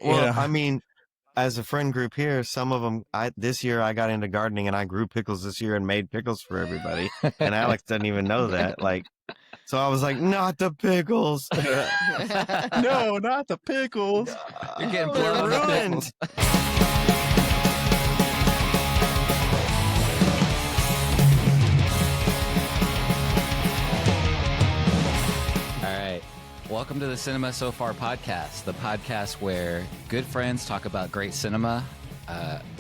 Well, I mean, as a friend group here, some of them, this year I got into gardening and I grew pickles this year and made pickles for everybody. And Alex doesn't even know that. Like, so I was like, not the pickles. No, not the pickles. You're getting They're blown on the ruined. pickles. All right. Welcome to the Cinema So Far podcast, the podcast where good friends talk about great cinema.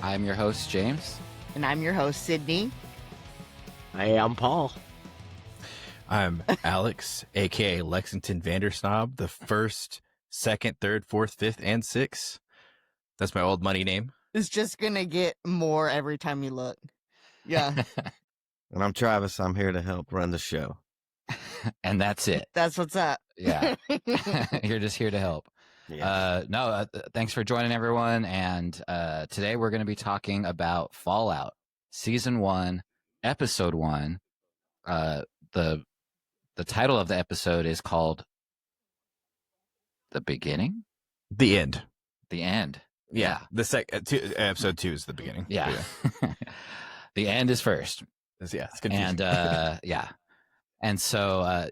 I'm your host, James. And I'm your host, Sydney. Hey, I'm Paul. I'm Alex, aka Lexington Vandersnob, the first, second, third, fourth, fifth, and sixth. That's my old money name. It's just gonna get more every time you look. Yeah. And I'm Travis. I'm here to help run the show. And that's it. That's what's up. Yeah. You're just here to help. Yeah. Thanks for joining, everyone. And today we're going to be talking about Fallout Season 1, Episode 1. The title of the episode is called The Beginning? The end. The End. Yeah. The episode 2 is the beginning. Yeah. The end is first. It's confusing. And yeah. And so, I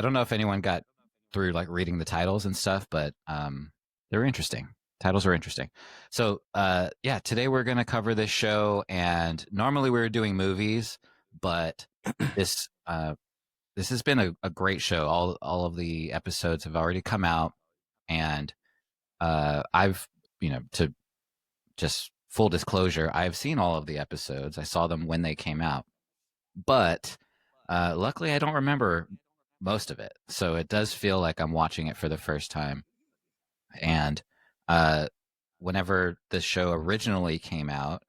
don't know if anyone got through like reading the titles and stuff, but they were interesting. Titles were interesting. So, today we're going to cover this show. And normally we were doing movies, but this has been a great show. All of the episodes have already come out, and I've, to just full disclosure, I've seen all of the episodes. I saw them when they came out, but luckily I don't remember most of it. So it does feel like I'm watching it for the first time. And whenever the show originally came out,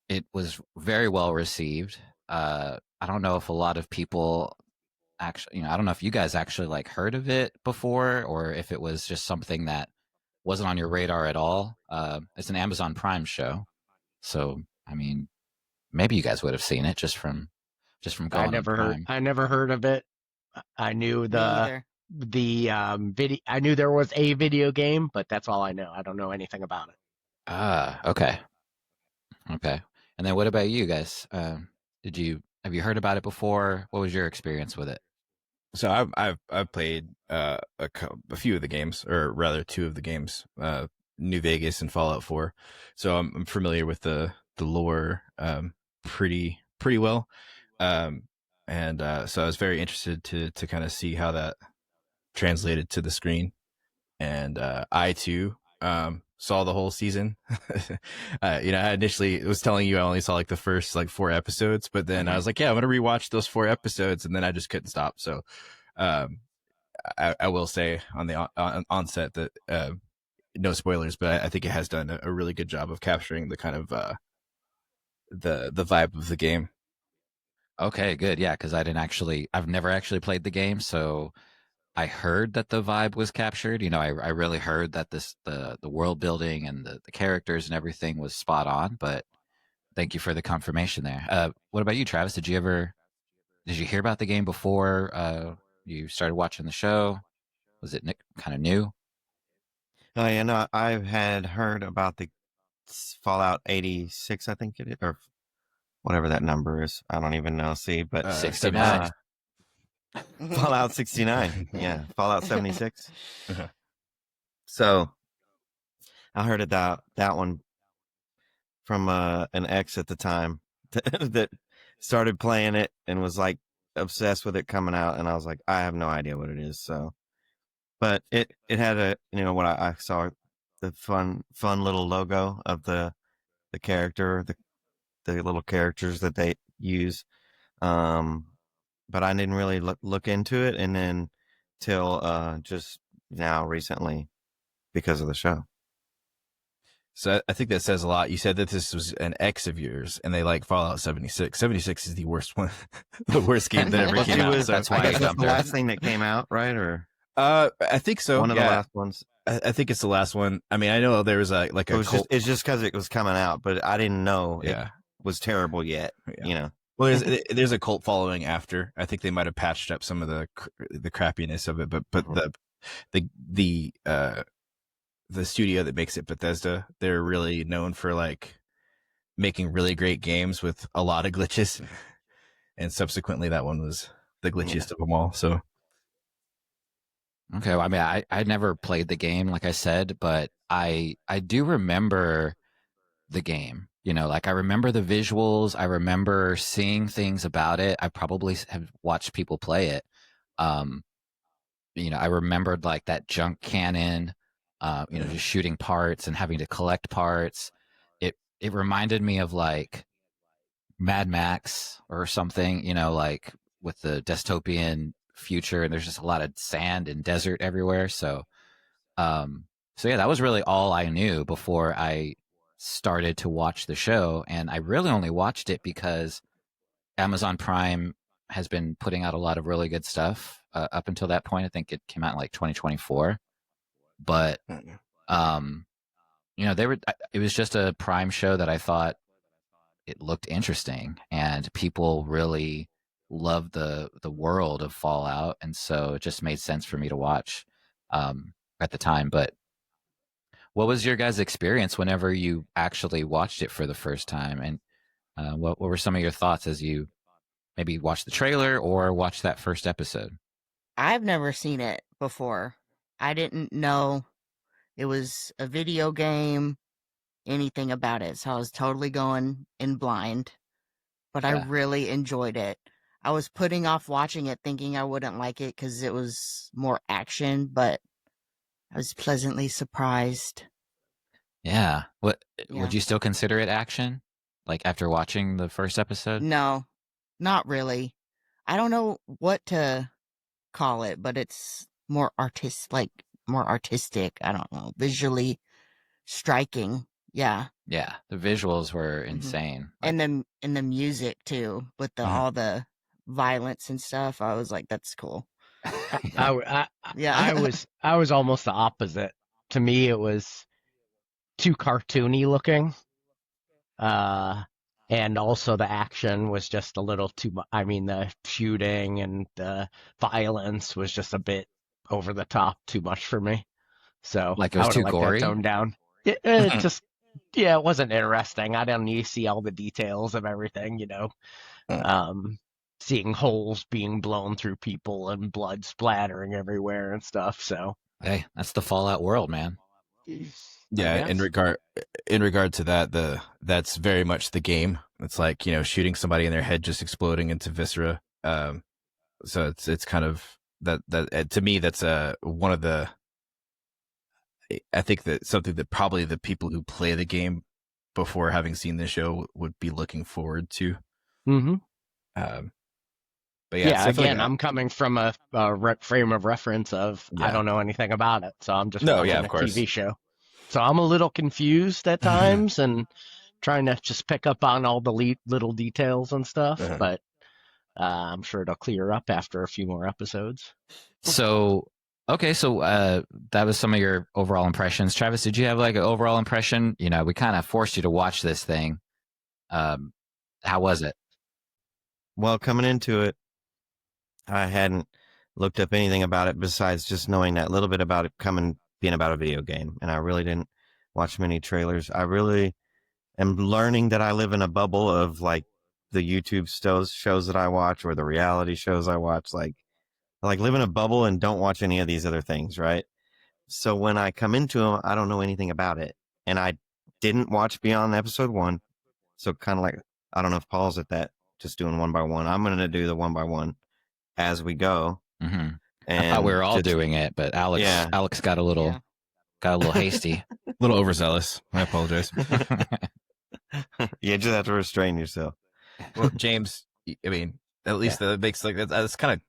it was very well received. I don't know if a lot of people actually, I don't know if you guys actually like heard of it before, or if it was just something that wasn't on your radar at all. It's an Amazon Prime show. So, I mean, maybe you guys would have seen it just from going on Prime. I never heard of it. I knew Me either. video. I knew there was a video game, but that's all I know. I don't know anything about it. Okay. And then what about you guys? Have you heard about it before? What was your experience with it? So I've played a few of the games, or rather 2 of the games, New Vegas and Fallout 4. So I'm familiar with the lore pretty well. So I was very interested to kind of see how that translated to the screen. And I too saw the whole season. I initially was telling you I only saw like the first 4 episodes, but then I was like, yeah, I'm gonna rewatch those 4 episodes, and then I just couldn't stop. So I will say on the onset that no spoilers, but I think it has done a really good job of capturing the kind of the vibe of the game. Okay, good. Yeah, because I've never actually played the game, so I heard that the vibe was captured. I really heard that the world building and the characters and everything was spot on, but thank you for the confirmation there. What about you, Travis? Did you hear about the game before you started watching the show? Was it kind of new? Oh, yeah, no, I had heard about the Fallout 86, I think it is, or whatever that number is. I don't even know. See, but 69. Fallout 69. Yeah, Fallout 76. So I heard about that one from an ex at the time that started playing it and was like obsessed with it coming out, and I was like, I have no idea what it is. So, but it had what I saw, the fun little logo of the character, the little characters that they use. But I didn't really look into it, and then till just now recently because of the show. So I think that says a lot. You said that this was an ex of yours, and they like Fallout 76. 76 is the worst one, the worst game that ever came out. So that's why I guess I that's jumped the in. last thing that came out, right? Or I think so. one of the last ones. I think it's the last one. I mean, I know there was It's just because it was coming out, but I didn't know it Yeah. was terrible yet. Yeah. Well, there's a cult following after. I think they might have patched up some of the crappiness of it, but the studio that makes it, Bethesda, they're really known for like making really great games with a lot of glitches, and subsequently that one was the glitchiest of them all. So Okay, well, I mean, I never played the game, like I said, but I do remember the game. You know, like I remember the visuals. I remember seeing things about it. I probably have watched people play it. Um, you know, I remembered like that junk cannon, you know, just shooting parts and having to collect parts. It reminded me of like Mad Max or something, you know, like with the dystopian future, and there's just a lot of sand and desert everywhere. Um, so yeah, that was really all I knew before I started to watch the show, and I really only watched it because Amazon Prime has been putting out a lot of really good stuff up until that point. I think it came out in like 2024, but you know, it was just a Prime show that I thought it looked interesting, and people really loved the world of Fallout, and so it just made sense for me to watch at the time. But what was your guys' experience whenever you actually watched it for the first time, and what were some of your thoughts as you maybe watched the trailer or watched that first episode? I've never seen it before. I didn't know it was a video game, anything about it. So I was totally going in blind, but I Yeah. really enjoyed it. I was putting off watching it thinking I wouldn't like it because it was more action, but I was pleasantly surprised. Yeah. What Yeah. would you still consider it action? Like after watching the first episode? No, not really. I don't know what to call it, but it's more more artistic. I don't know, visually striking. Yeah. Yeah, the visuals were Mhm. insane. And the music too, with all the violence and stuff. I was like, that's cool. Yeah. I was almost the opposite. To me, it was too cartoony looking. And also the action was just a little too much. I mean, the shooting and the violence was just a bit over the top, too much for me. So Like it was I would too have liked gory? that toned down. It just, it wasn't interesting. I didn't need to see all the details of everything, you know. Seeing holes being blown through people and blood splattering everywhere and stuff. So Hey, that's the Fallout world, man. yeah, in regard to that, that's very much the game. It's like, you know, shooting somebody in their head just exploding into viscera. So it's kind of that to me that's one of the, I think that something that probably the people who play the game before having seen the show would be looking forward to. Mm-hmm. But yeah, again, I'm coming from a frame of reference of I don't know anything about it, so I'm just watching a TV show. So I'm a little confused at times and trying to just pick up on all the little details and stuff, but I'm sure it'll clear up after a few more episodes. So, okay, so that was some of your overall impressions. Travis, did you have like an overall impression? You know, we kind of forced you to watch this thing. How was it? Well, coming into it, I hadn't looked up anything about it besides just knowing that little bit about it being about a video game. And I really didn't watch many trailers. I really am learning that I live in a bubble of like the YouTube shows that I watch or the reality shows I watch. Like live in a bubble and don't watch any of these other things, right? So when I come into them, I don't know anything about it. And I didn't watch beyond episode 1. So kind of like, I don't know if Paul's at that, just doing one by one. I'm going to do the one by one as we go. Mm-hmm. And I thought we were all doing it, but Alex got a little hasty, a little overzealous. I apologize. You just have to restrain yourself. Well, James, I mean, at least that makes like that's kind of.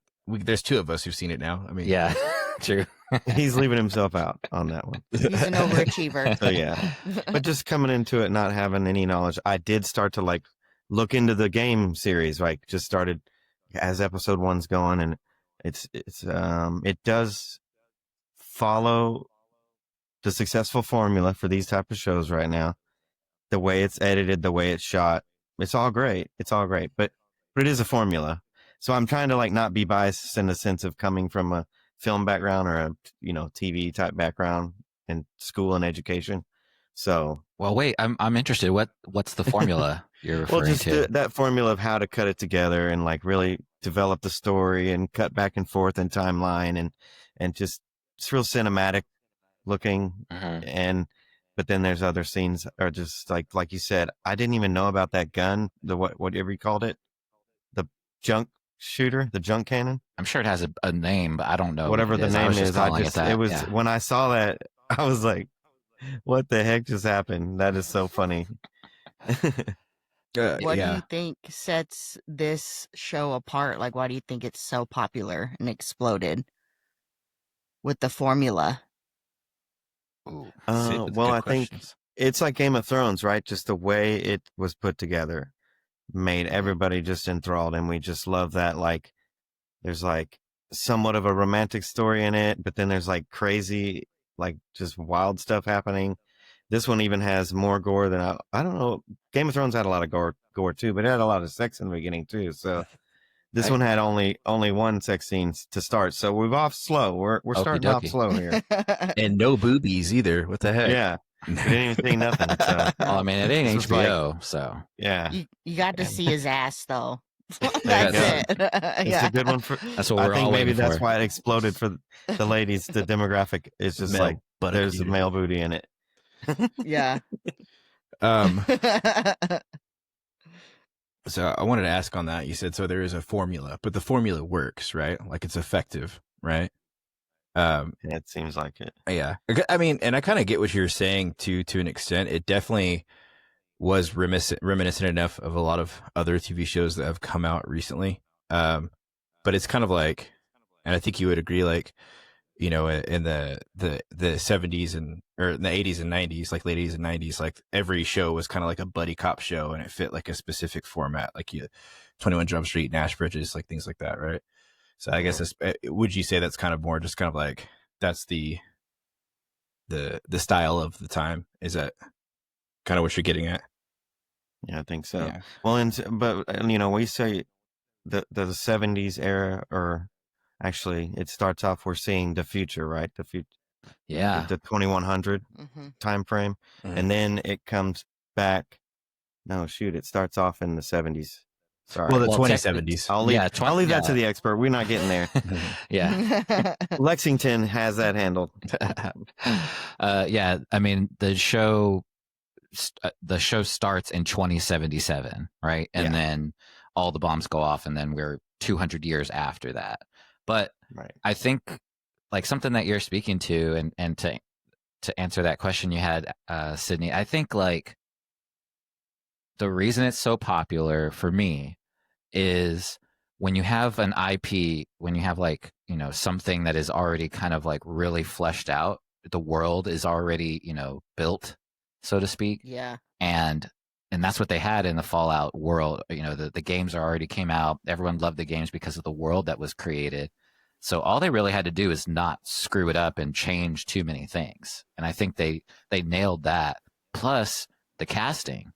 There's 2 of us who've seen it now. I mean, yeah, true. He's leaving himself out on that one. He's an overachiever. So yeah, but just coming into it, not having any knowledge, I did start to like look into the game series. Like just started as episode 1's going, and it does follow the successful formula for these type of shows right now. The way it's edited, the way it's shot, it's all great. It's all great, but it is a formula. So I'm trying to like not be biased in the sense of coming from a film background or a TV type background in school and education. So, well, wait, I'm interested. What's the formula you're referring well, just to? that formula of how to cut it together and like really develop the story and cut back and forth in timeline and just it's real cinematic looking. Mm-hmm. But then there's other scenes are just like you said, I didn't even know about that gun, the whatever you called it, the junk shooter, the junk cannon. I'm sure it has a name, but I don't know whatever what the name is. It was yeah. When I saw that, I was like, what the heck just happened? That is so funny. What do you think sets this show apart? Like, why do you think it's so popular and exploded with the formula? Ooh, well, I think it's like Game of Thrones, right? Just the way it was put together made everybody just enthralled, and we just love that. Like, there's like somewhat of a romantic story in it, but then there's like crazy, like just wild stuff happening. This one even has more gore than I don't know. Game of Thrones had a lot of gore too, but it had a lot of sex in the beginning too. So this one had only one sex scene to start. So we're off slow. We're starting off slow here, and no boobies either. What the heck? Yeah, we didn't even see nothing. So. Well, I mean, it ain't HBO, so yeah. You got to see his ass though. That's it. It's a good one for. That's what we're I think all maybe waiting that's for. why it exploded for the ladies. The demographic is just like there's a male booty in it. Yeah. So I wanted to ask on that. You said so there is a formula, but the formula works, right? Like it's effective, right? It seems like it. Yeah. I mean, and I kind of get what you're saying to an extent. It definitely was reminiscent enough of a lot of other TV shows that have come out recently. But it's kind of like, and I think you would agree, like, you know, in the 70s or in the 80s and 90s, like late 80s and 90s, like every show was kind of like a buddy cop show, and it fit like a specific format, like 21 Jump Street, Nash Bridges, like things like that, right? So I guess would you say that's kind of more just kind of like that's the style of the time? Is that kind of what you're getting at? Yeah, I think so. Yeah. Well, but we say the 70s era, or actually it starts off we're seeing the future, right? The future. Yeah. The 2100 time frame, and then it comes back. No, shoot, it starts off in the 70s. Sorry. Well, the 2070s. I'll leave that to the expert. We're not getting there. Yeah. Lexington has that handled. Yeah, I mean the show starts in 2077, right? And then all the bombs go off, and then we're 200 years after that. But I think like something that you're speaking to, and to answer that question you had, Sydney, I think like the reason it's so popular for me is when you have an IP, when you have like, something that is already kind of like really fleshed out, the world is already, built, so to speak. Yeah. And that's what they had in the Fallout world. The games already came out. Everyone loved the games because of the world that was created. So all they really had to do is not screw it up and change too many things. And I think they nailed that. Plus the casting.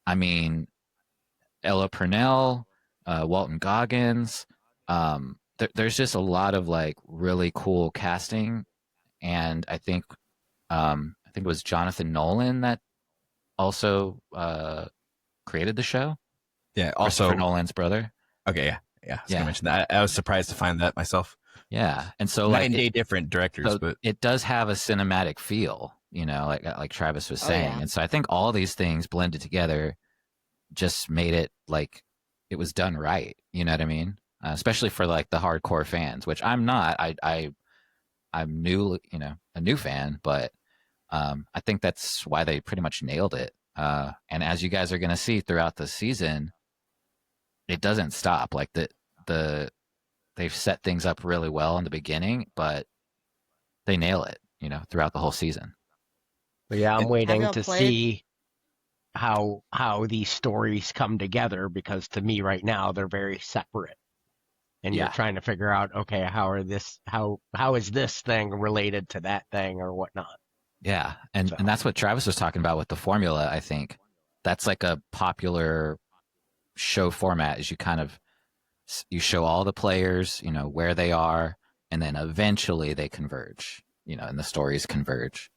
I mean, Ella Purnell, Walton Goggins. There's just a lot of like really cool casting. And I think it was Jonathan Nolan that also created the show. Yeah, also Nolan's brother. Okay, yeah. I was gonna mention that. I was surprised to find that myself. Yeah, and so night and day different directors, so but it does have a cinematic feel, like Travis was saying. Yeah. And so I think all these things blended together just made it like it was done right. You know what I mean? Especially for like the hardcore fans, which I'm not. I'm new, a new fan, but I think that's why they pretty much nailed it. And as you guys are going to see throughout the season, it doesn't stop. Like they've set things up really well in the beginning, but they nail it, throughout the whole season. But yeah, I'm waiting to see how these stories come together, because to me right now they're very separate. And you're trying to figure out, okay, how is this thing related to that thing or whatnot? Yeah, and that's what Travis was talking about with the formula. I think that's like a popular show format, is you show all the players, where they are, and then eventually they converge, and the stories converge.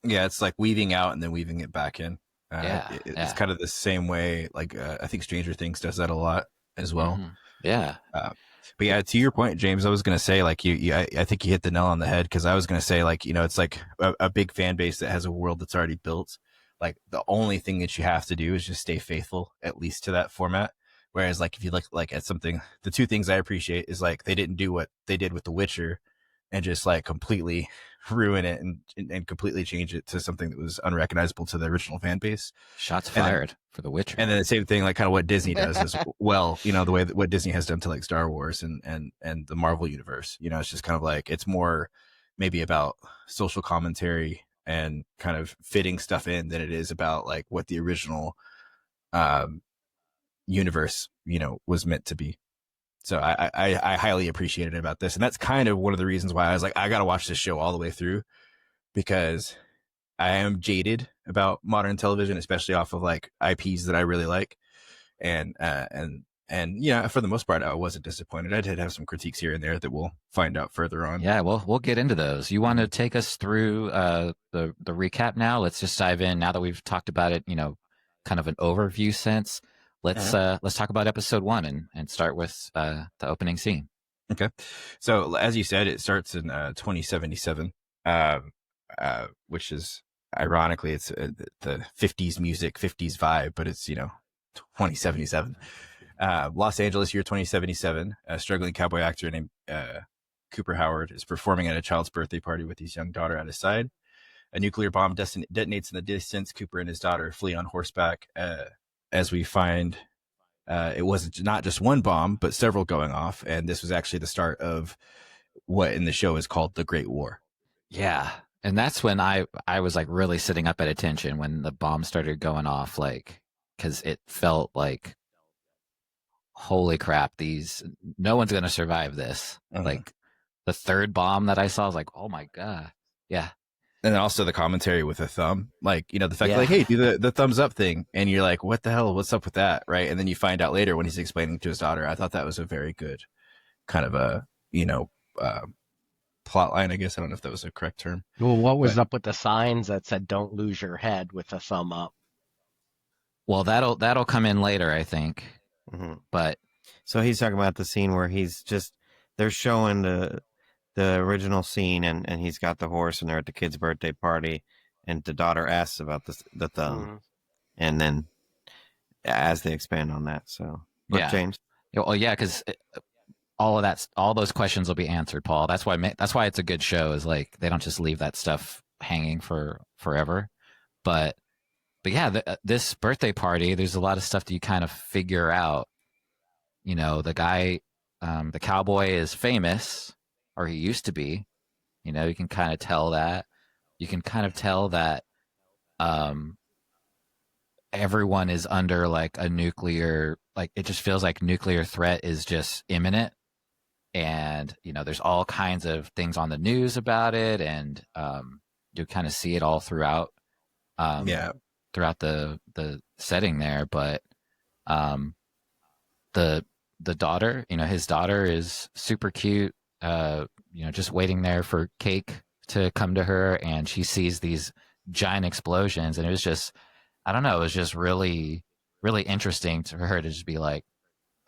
Yeah, it's like weaving out and then weaving it back in. It's kind of the same way. Like I think Stranger Things does that a lot as well. Mm-hmm. Yeah. But yeah, to your point, James, I was gonna say like I think you hit the nail on the head, because I was gonna say like it's like a big fan base that has a world that's already built. Like the only thing that you have to do is just stay faithful, at least to that format. Whereas like if you look like at something, the two things I appreciate is like they didn't do what they did with The Witcher and just like completely ruin it and completely change it to something that was unrecognizable to the original fan base. Shots fired for The Witcher. And then the same thing, like kind of what Disney does as well, the way that what Disney has done to like Star Wars and the Marvel universe, it's just kind of like, it's more maybe about social commentary and kind of fitting stuff in than it is about like what the original universe, was meant to be. So I highly appreciated it about this. And that's kind of one of the reasons why I was like, I got to watch this show all the way through, because I am jaded about modern television, especially off of like IPs that I really like. And yeah, for the most part, I wasn't disappointed. I did have some critiques here and there that we'll find out further on. Yeah, we'll get into those. You want to take us through the recap now? Let's just dive in now that we've talked about it, kind of an overview sense. Let's talk about episode 1 and start with the opening scene. Okay. So as you said, it starts in 2077, which is ironically, it's the 50s music, 50s vibe, but it's, 2077. Los Angeles, year 2077, a struggling cowboy actor named Cooper Howard is performing at a child's birthday party with his young daughter at his side. A nuclear bomb detonates in the distance. Cooper and his daughter flee on horseback. As we find, it was not just one bomb, but several going off. And this was actually the start of what in the show is called the Great War. Yeah. And that's when I was like really sitting up at attention when the bomb started going off, like, because it felt like, holy crap, no one's going to survive this. Mm-hmm. Like the third bomb that I saw, I was like, oh my God. Yeah. And then also the commentary with a thumb, like, the fact like, hey, do the thumbs up thing. And you're like, what the hell? What's up with that? Right. And then you find out later when he's explaining to his daughter. I thought that was a very good kind of a, plot line, I guess. I don't know if that was a correct term. Well, what was up with the signs that said, don't lose your head with a thumb up? Well, that'll come in later, I think. Mm-hmm. But so he's talking about the scene where they're showing the original scene and he's got the horse and they're at the kid's birthday party and the daughter asks about the thumb. Mm-hmm. And then as they expand on that. So James. Well, yeah, because all those questions will be answered, Paul. That's why it's a good show, is like they don't just leave that stuff hanging for forever. But yeah, this birthday party, there's a lot of stuff that you kind of figure out. The guy, the cowboy is famous, or he used to be. You can kind of tell that. You can kind of tell that everyone is under like a nuclear, like it just feels like nuclear threat is just imminent. And, there's all kinds of things on the news about it. And you kind of see it all throughout. Throughout the setting there. But the daughter, his daughter is super cute, just waiting there for cake to come to her, and she sees these giant explosions, and it was just, I don't know, it was just really, really interesting to her to just be like,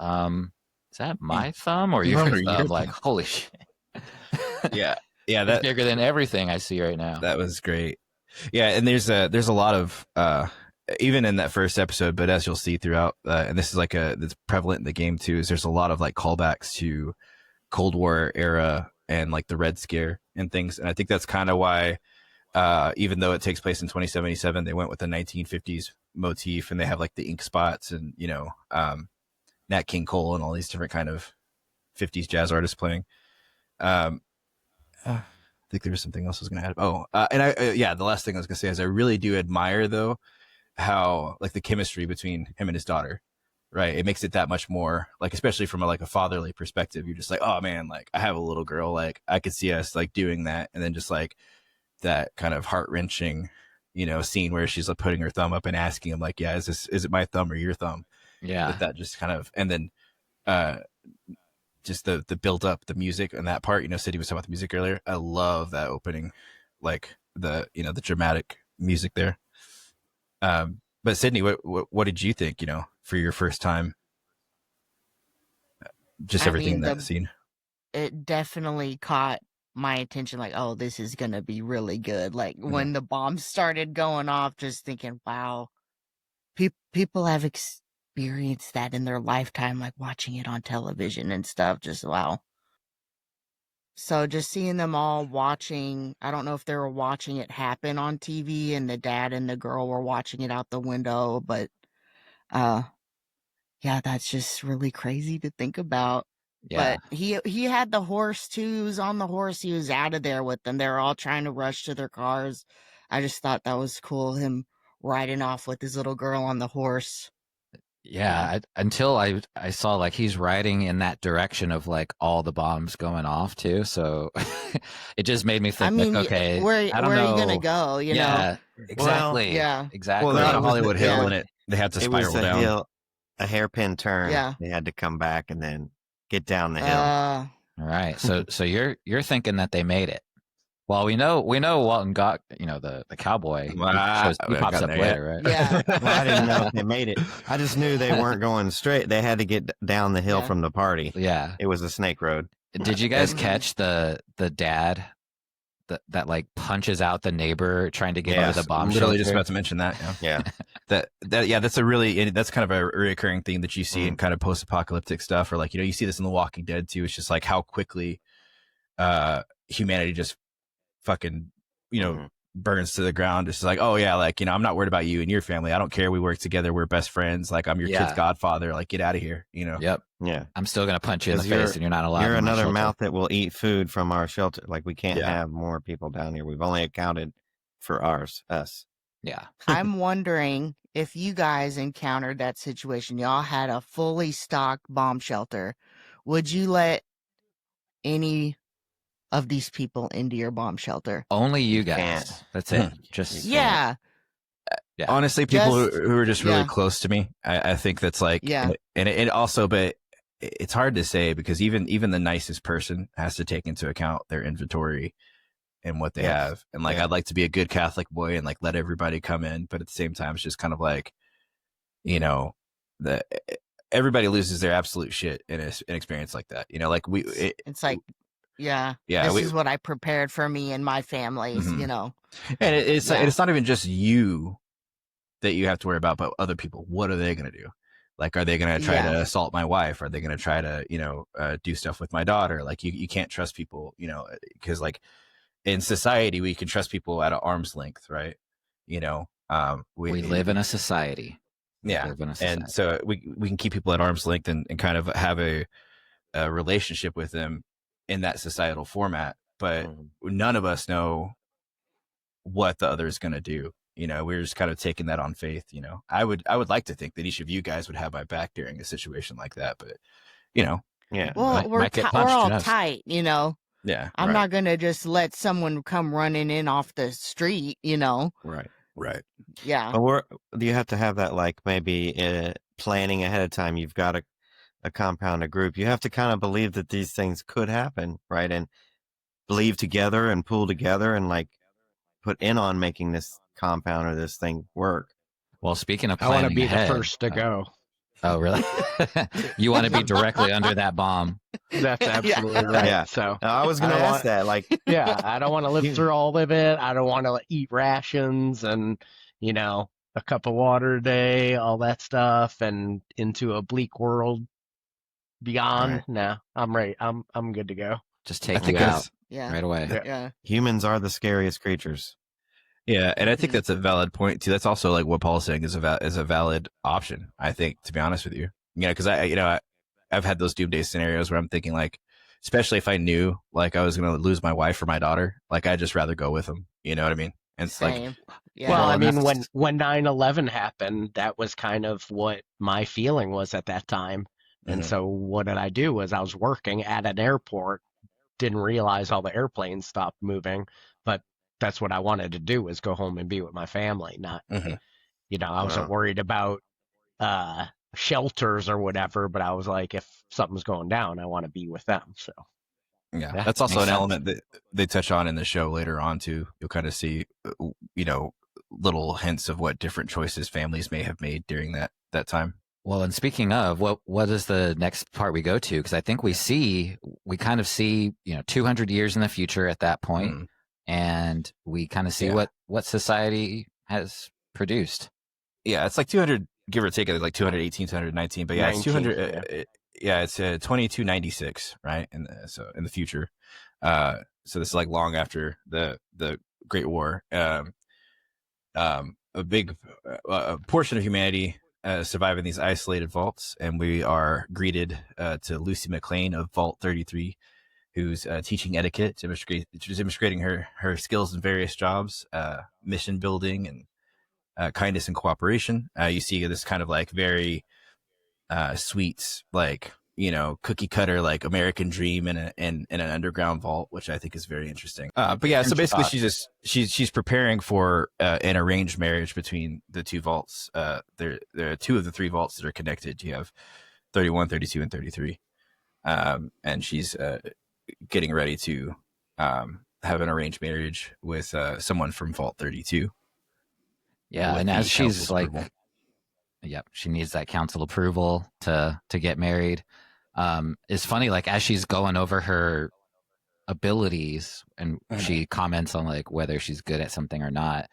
is that my thumb or your thumb? Like, holy shit. Yeah. That's bigger than everything I see right now. That was great. Yeah, and there's a lot of even in that first episode, but as you'll see throughout, and this is like that's prevalent in the game too, is there's a lot of like callbacks to Cold War era and like the Red Scare and things, and I think that's kind of why, even though it takes place in 2077, they went with the 1950s motif, and they have like the ink spots and Nat King Cole and all these different kind of 50s jazz artists playing. I think there was something else I was going to add. The last thing I was going to say is I really do admire though how like the chemistry between him and his daughter, right? It makes it that much more like, especially from a fatherly perspective. You're just like, oh man, like I have a little girl, like I could see us like doing that, and then just like that kind of heart wrenching, scene where she's like putting her thumb up and asking him like, yeah, is it my thumb or your thumb? Yeah, that just kind of, and then just the build up, the music and that part. Sydney was talking about the music earlier. I love that opening, like the dramatic music there. But Sydney, what did you think? For your first time, just everything that scene. It definitely caught my attention. Like, oh, this is gonna be really good. Like when the bombs started going off, just thinking, wow, people have experienced that in their lifetime, like watching it on television and stuff. Just wow. So just seeing them all watching, I don't know if they were watching it happen on TV and the dad and the girl were watching it out the window, but yeah, that's just really crazy to think about. Yeah. But he had the horse too. He was on the horse. He was out of there with them. They were all trying to rush to their cars. I just thought that was cool, him riding off with his little girl on the horse. Yeah, until I saw like he's riding in that direction of like all the bombs going off too. So it just made me think, like, okay, where are you gonna go? You know? Exactly. Well, exactly. Well, they're on a Hollywood hill, and they had to spiral down. Hill, a hairpin turn. Yeah, they had to come back and then get down the hill. All right. So you're thinking that they made it. Well, we know Walton got, the cowboy. He pops up later, right? Yeah. Well, I didn't know if they made it. I just knew they weren't going straight. They had to get down the hill from the party. Yeah. It was a snake road. Did you guys catch the dad that like punches out the neighbor trying to get into the bomb? I'm literally just about to mention that. Yeah. That's that's kind of a recurring theme that you see in kind of post-apocalyptic stuff, or like, you see this in The Walking Dead too. It's just like how quickly humanity just fucking burns to the ground. It's just like, oh yeah, like, I'm not worried about you and your family. I don't care. We work together. We're best friends. Like, I'm your kid's godfather. Like, get out of here. Yep. Yeah. I'm still gonna punch you in the face, and you're not allowed. You're another mouth that will eat food from our shelter. Like, we can't have more people down here. We've only accounted for us. Yeah. I'm wondering if you guys encountered that situation. Y'all had a fully stocked bomb shelter. Would you let any of these people into your bomb shelter? Only you guys. That's it. Just yeah. Honestly, people who are just really close to me, I think that's like, and it also, but it's hard to say because even the nicest person has to take into account their inventory and what they have. And like, I'd like to be a good Catholic boy and like let everybody come in, but at the same time, it's just kind of like, everybody loses their absolute shit in an experience like that. Like it's like, this is what I prepared for me and my families, And it's not even just you that you have to worry about, but other people. What are they going to do? Like, are they going to try to assault my wife? Are they going to try to, do stuff with my daughter? Like, you can't trust people, because like in society, we can trust people at an arm's length, right? We live in a society. Yeah. And so we can keep people at arm's length and kind of have a relationship with them in that societal format, but none of us know what the other is going to do. We're just kind of taking that on faith. I would like to think that each of you guys would have my back during a situation like that, but well, we're all tight, Yeah, I'm not going to just let someone come running in off the street, Right. Yeah. Or do you have to have that, like, maybe planning ahead of time? You've got a compound, a group. You have to kind of believe that these things could happen, right? And believe together and pull together and like put in on making this compound or this thing work. Well, speaking of planning, I want to be the first to go. Oh, really? You want to be directly under that bomb? That's absolutely right. Yeah. So I was going to ask that. Like, I don't want to live through all of it. I don't want to eat rations and a cup of water a day, all that stuff, and into a bleak world beyond. Right. No, I'm ready. I'm good to go. Just take you out right away. Yeah. Humans are the scariest creatures. Yeah, and I think that's a valid point too. That's also like what Paul's saying is a valid option. I think, to be honest with you, because I've had those doomsday scenarios where I'm thinking like, especially if I knew like I was going to lose my wife or my daughter, like I'd just rather go with them. You know what I mean? And it's Same. Well, I mean, when 9/11 happened, that was kind of what my feeling was at that time. And so what did I do was I was working at an airport, didn't realize all the airplanes stopped moving, but that's what I wanted to do was go home and be with my family. Not, I wasn't worried about shelters or whatever, but I was like, if something's going down, I want to be with them. So yeah, that's also an element that they touch on in the show later on too. You'll kind of see, little hints of what different choices families may have made during that time. Well, and speaking of, what is the next part we go to? Because I think we kind of see 200 years in the future at that point, and we kind of see what society has produced. Yeah, it's like 200, give or take, like 218, 219, but yeah, 19, it's 200. Yeah, it's 2296, right? So in the future, so this is like long after the Great War. A big portion of humanity survive in these isolated vaults, and we are greeted to Lucy McLean of Vault 33, who's teaching etiquette, demonstrating her skills in various jobs, mission building, and kindness and cooperation. You see this kind of like very sweet, like cookie cutter, like American dream in an underground vault, which I think is very interesting. But yeah, so basically she's preparing for an arranged marriage between the two vaults. There are two of the three vaults that are connected. You have 31, 32, and 33, and she's getting ready to have an arranged marriage with someone from Vault 32. Yeah, and as she's like, she needs that council approval to get married. It's funny, like as she's going over her abilities and she comments on like whether she's good at something or not,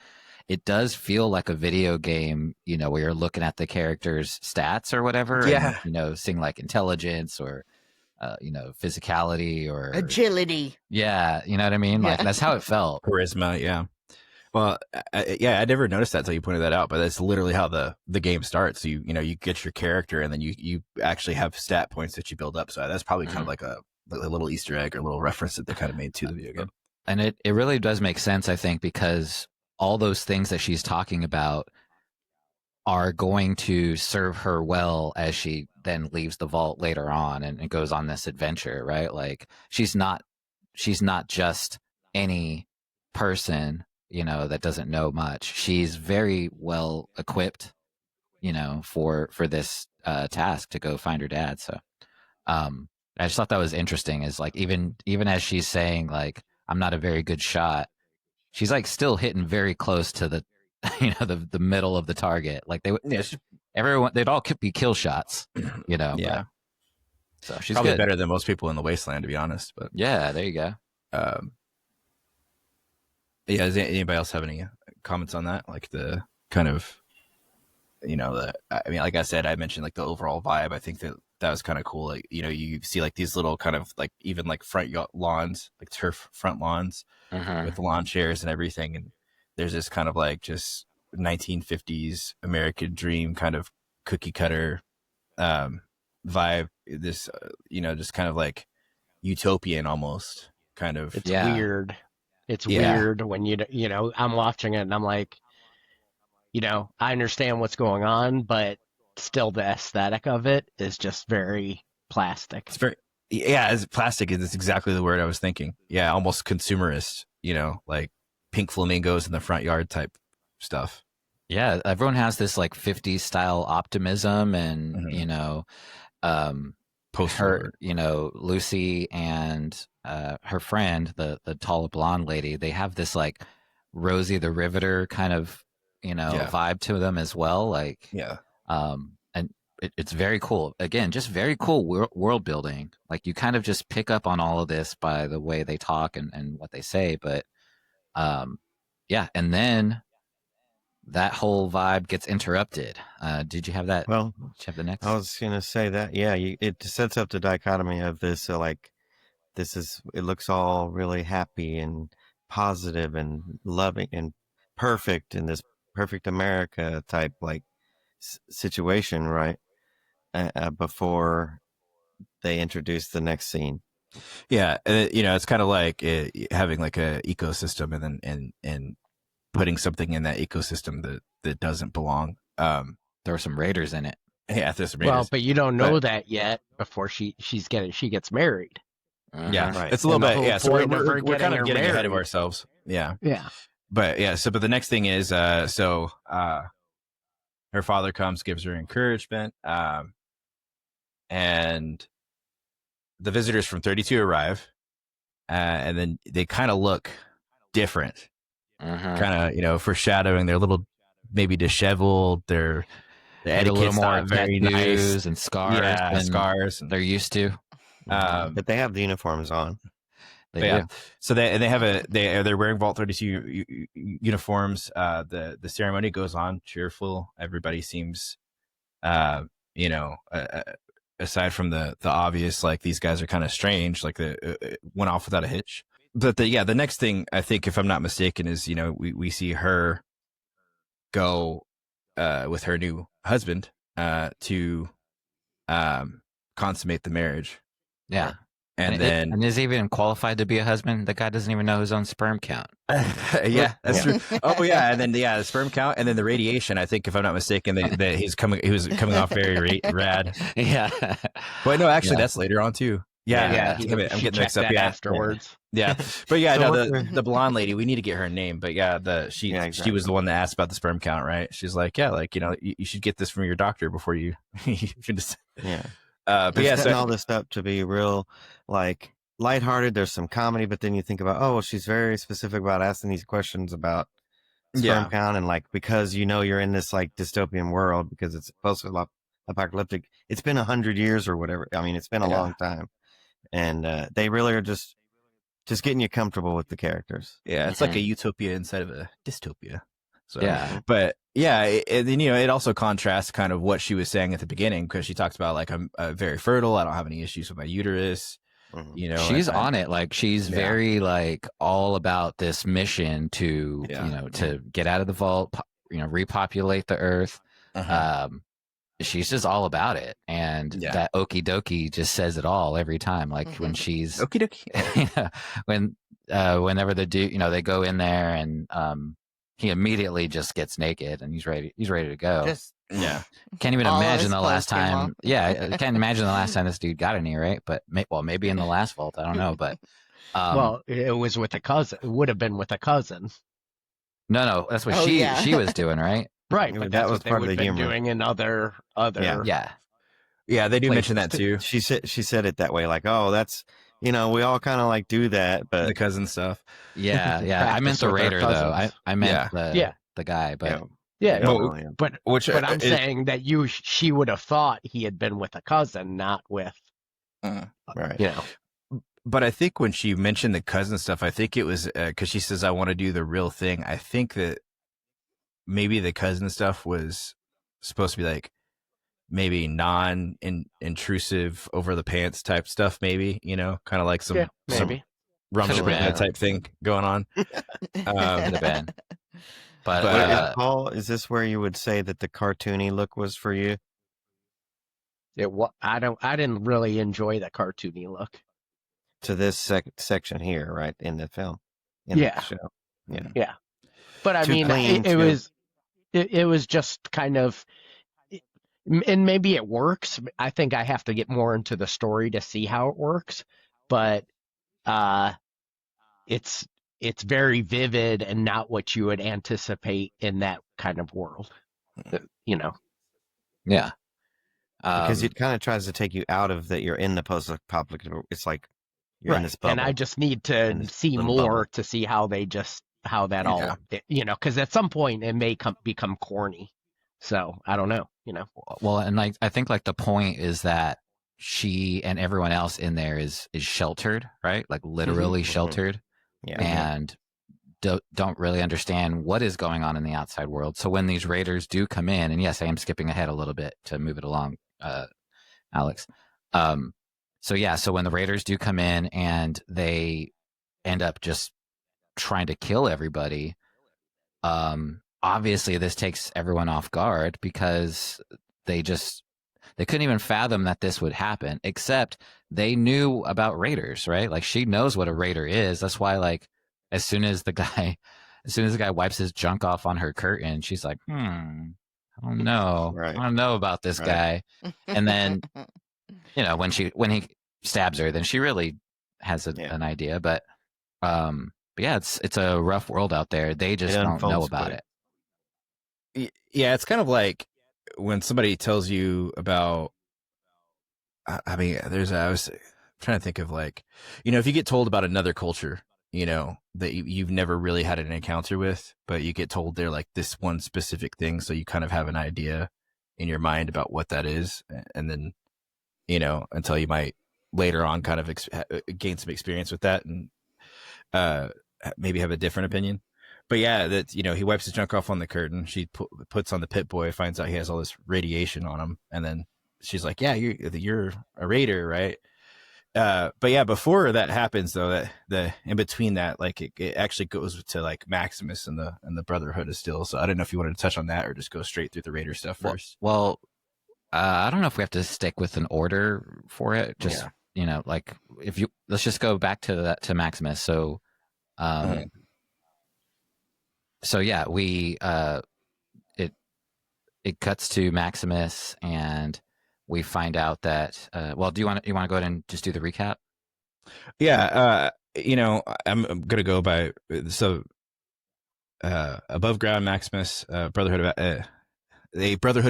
it does feel like a video game, where you're looking at the character's stats or whatever, and, seeing like intelligence or physicality or agility. Yeah, you know what I mean? Like that's how it felt. Charisma, yeah. Well, I never noticed that until you pointed that out, but that's literally how the game starts. So you get your character, and then you actually have stat points that you build up. So that's probably kind of like a little Easter egg or a little reference that they kind of made to the video game. And it really does make sense, I think, because all those things that she's talking about are going to serve her well as she then leaves the vault later on and goes on this adventure, right? Like she's not just any person, that doesn't know much. She's very well equipped, for this task to go find her dad. So I just thought that was interesting, is like even as she's saying like I'm not a very good shot, she's like still hitting very close to the the middle of the target. Like they'd all be kill shots, Yeah. But, so she's probably good. Better than most people in the wasteland, to be honest. But yeah, there you go. Yeah, does anybody else have any comments on that? Like the kind of, like I said, I mentioned like the overall vibe. I think that was kind of cool. Like, you see like these little kind of like even like front lawns, like turf front lawns with lawn chairs and everything. And there's this kind of like just 1950s American dream kind of cookie cutter vibe. This, just kind of like utopian almost kind of. It's weird. It's weird when I'm watching it and I'm like, I understand what's going on, but still the aesthetic of it is just very plastic. It's very, it's plastic. It's exactly the word I was thinking. Yeah, almost consumerist, like pink flamingos in the front yard type stuff. Yeah, everyone has this like 50s style optimism and, her, Lucy and her friend, the tall blonde lady, they have this like Rosie the Riveter kind of vibe to them as well. Like and it's very cool. Again, just very cool world building. Like you kind of just pick up on all of this by the way they talk and what they say. But and then that whole vibe gets interrupted. Did you have that? Well, did you have the next? I was going to say that, it sets up the dichotomy of this. So like, it looks all really happy and positive and loving and perfect in this perfect America type like situation, right? Before they introduce the next scene. Yeah. It's kind of like having like a ecosystem and putting something in that ecosystem that doesn't belong. There are some raiders in it. Yeah, there's some raiders. Well, but you don't know that yet before she gets married. Yeah, right. It's a little bit. Yeah, so we're kind of getting ahead of ourselves. Yeah. But so but the next thing is her father comes, gives her encouragement, and the visitors from 32 arrive, and then they kind of look different, kind of foreshadowing. They're a little maybe disheveled. The etiquette's a little more not very nice and scars. Yeah, scars. They're used to. But they have the uniforms on. They do. So they're wearing Vault 32 uniforms. The ceremony goes on cheerful. Everybody seems, aside from the obvious, like these guys are kind of strange, like the went off without a hitch. But the next thing I think, if I'm not mistaken, is we see her go with her new husband to consummate the marriage. Yeah. And is he even qualified to be a husband? The guy doesn't even know his own sperm count. Yeah, that's true. Oh yeah, and then the sperm count, and then the radiation. I think, if I'm not mistaken, that he was coming off very rad. Yeah, but no, actually, that's later on too. Yeah. I'm getting mixed up. Yeah, afterwards. Yeah, but the blonde lady. We need to get her name. But she was the one that asked about the sperm count, right? She's like, you should get this from your doctor before you. You can just but setting all this up to be real, like, lighthearted. There's some comedy, but then you think about, she's very specific about asking these questions about sperm count, and like, because you're in this like dystopian world because it's post-apocalyptic. It's been 100 years or whatever. I mean, it's been a long time, and they really are just getting you comfortable with the characters. Yeah, it's like a utopia inside of a dystopia. So, but it also contrasts kind of what she was saying at the beginning, because she talks about, like, I'm very fertile. I don't have any issues with my uterus. She's on it. Like, she's very like all about this mission to, to get out of the vault, repopulate the earth. She's just all about it. And that okie dokie just says it all every time. Like when she's okie dokie, whenever they go in there and, he immediately just gets naked and he's ready to go. Can't even imagine the last time. I can't imagine the last time this dude got any, right? But maybe in the last vault, I don't know. But it was with a cousin. It would have been with a cousin. No, that's what she was doing, right? Right, but that was part of the humor. Doing in other. Yeah, they do mention that too. She said it that way, like, that's. We all kind of like do that, but the cousin stuff. Yeah. I meant the raider though. I meant the guy, but but I'm saying that she would have thought he had been with a cousin, not with, right. But I think when she mentioned the cousin stuff, I think it was because she says, "I want to do the real thing." I think that maybe the cousin stuff was supposed to be like, maybe non-intrusive, over the pants type stuff, maybe, kind of like some rum type thing going on. Could have been. But Paul, is this where you would say that the cartoony look was for you? I didn't really enjoy the cartoony look to this section here, right, in the film, the show. But I mean, it was just kind of. And maybe it works. I think I have to get more into the story to see how it works, but it's very vivid and not what you would anticipate in that kind of world, Yeah. Because it kind of tries to take you out of that. You're in the post-apocalyptic. It's like you're in this bubble. And I just need to see more to see how all, because at some point it may become corny. So I don't know, Well, and like I think like the point is that she and everyone else in there is sheltered, right? Like literally sheltered, and don't really understand what is going on in the outside world. So when these raiders do come in, and yes, I am skipping ahead a little bit to move it along, Alex. So when the raiders do come in and they end up just trying to kill everybody, obviously this takes everyone off guard because they couldn't even fathom that this would happen, except they knew about raiders, right? Like she knows what a raider is. That's why, like, as soon as the guy wipes his junk off on her curtain, she's like, I don't know. Right. I don't know about this guy. And then, when he stabs her, then she really has an idea. But yeah, it's a rough world out there. They just don't know about it. Yeah, it's kind of like when somebody tells you about. I mean, trying to think of like, if you get told about another culture, that you've never really had an encounter with, but you get told they're like this one specific thing. So you kind of have an idea in your mind about what that is. And then, until you might later on kind of gain some experience with that and maybe have a different opinion. But yeah, that, he wipes his junk off on the curtain. She puts on the pit boy, finds out he has all this radiation on him. And then she's like, yeah, you're a raider, right? But yeah, before that happens though, that the in between that, like it actually goes to like Maximus and the Brotherhood is still. So I don't know if you wanted to touch on that or just go straight through the Raider stuff first. Well, I don't know if we have to stick with an order for it. Just like let's just go back to Maximus. So, so yeah, it cuts to Maximus and we find out that well, do you want to go ahead and just do the recap? Yeah, I'm gonna go by above ground Maximus, Brotherhood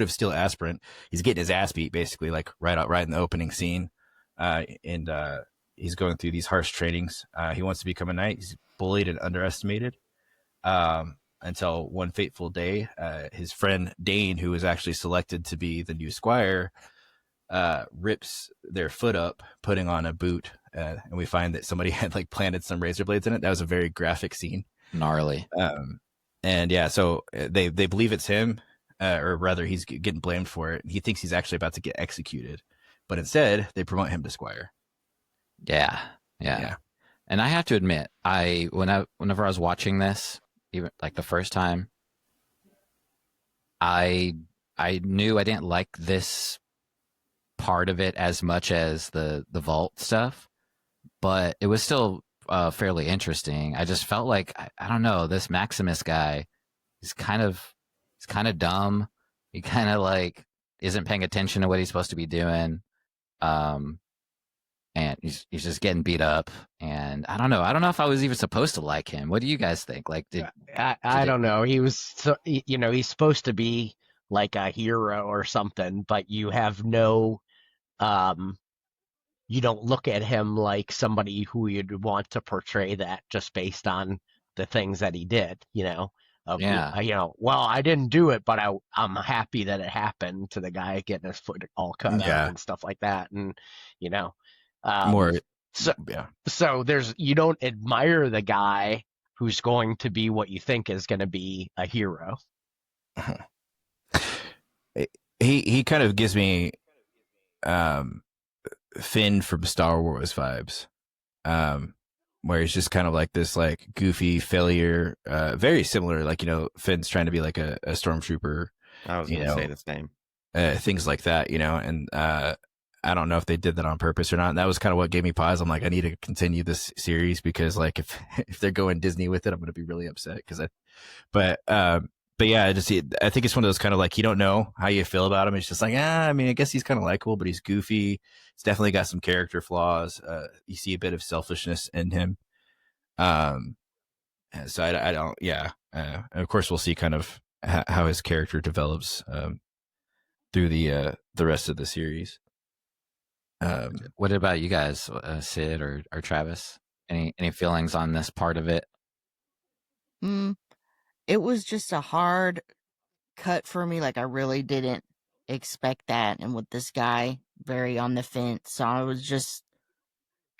of Steel aspirant. He's getting his ass beat basically, like right in the opening scene, and he's going through these harsh trainings. He wants to become a knight. He's bullied and underestimated. Until one fateful day, his friend Dane, who was actually selected to be the new squire, rips their foot up, putting on a boot, and we find that somebody had like planted some razor blades in it. That was a very graphic scene. Gnarly. And yeah, so they believe it's him, or rather he's getting blamed for it. He thinks he's actually about to get executed, but instead they promote him to squire. Yeah. And I have to admit, whenever I was watching this, even like the first time, I knew I didn't like this part of it as much as the vault stuff, but it was still fairly interesting. I just felt like I don't know, this Maximus guy is kind of dumb. He kind of like isn't paying attention to what he's supposed to be doing, and he's just getting beat up. And I don't know if I was even supposed to like him. What do you guys think? Like, I don't know. He was he's supposed to be like a hero or something, but you have no you don't look at him like somebody who you'd want to portray that just based on the things that he did, well, I didn't do it, but I'm happy that it happened to the guy getting his foot all cut out and stuff like that. And, so you don't admire the guy who's going to be what you think is going to be a hero. He kind of gives me, Finn from Star Wars vibes, where he's just kind of like this like goofy failure, very similar, like Finn's trying to be like a stormtrooper. I was gonna say the same. Things like that, and I don't know if they did that on purpose or not. And that was kind of what gave me pause. I'm like, I need to continue this series because like if they're going Disney with it, I'm gonna be really upset but yeah, I think it's one of those kind of like, you don't know how you feel about him. It's just like, I mean, I guess he's kind of likable, but he's goofy. He's definitely got some character flaws. You see a bit of selfishness in him. So I don't, and of course we'll see kind of how his character develops through the rest of the series. What about you guys, Sid or Travis? Any feelings on this part of it? It was just a hard cut for me. Like, I really didn't expect that. And with this guy very on the fence, so I was just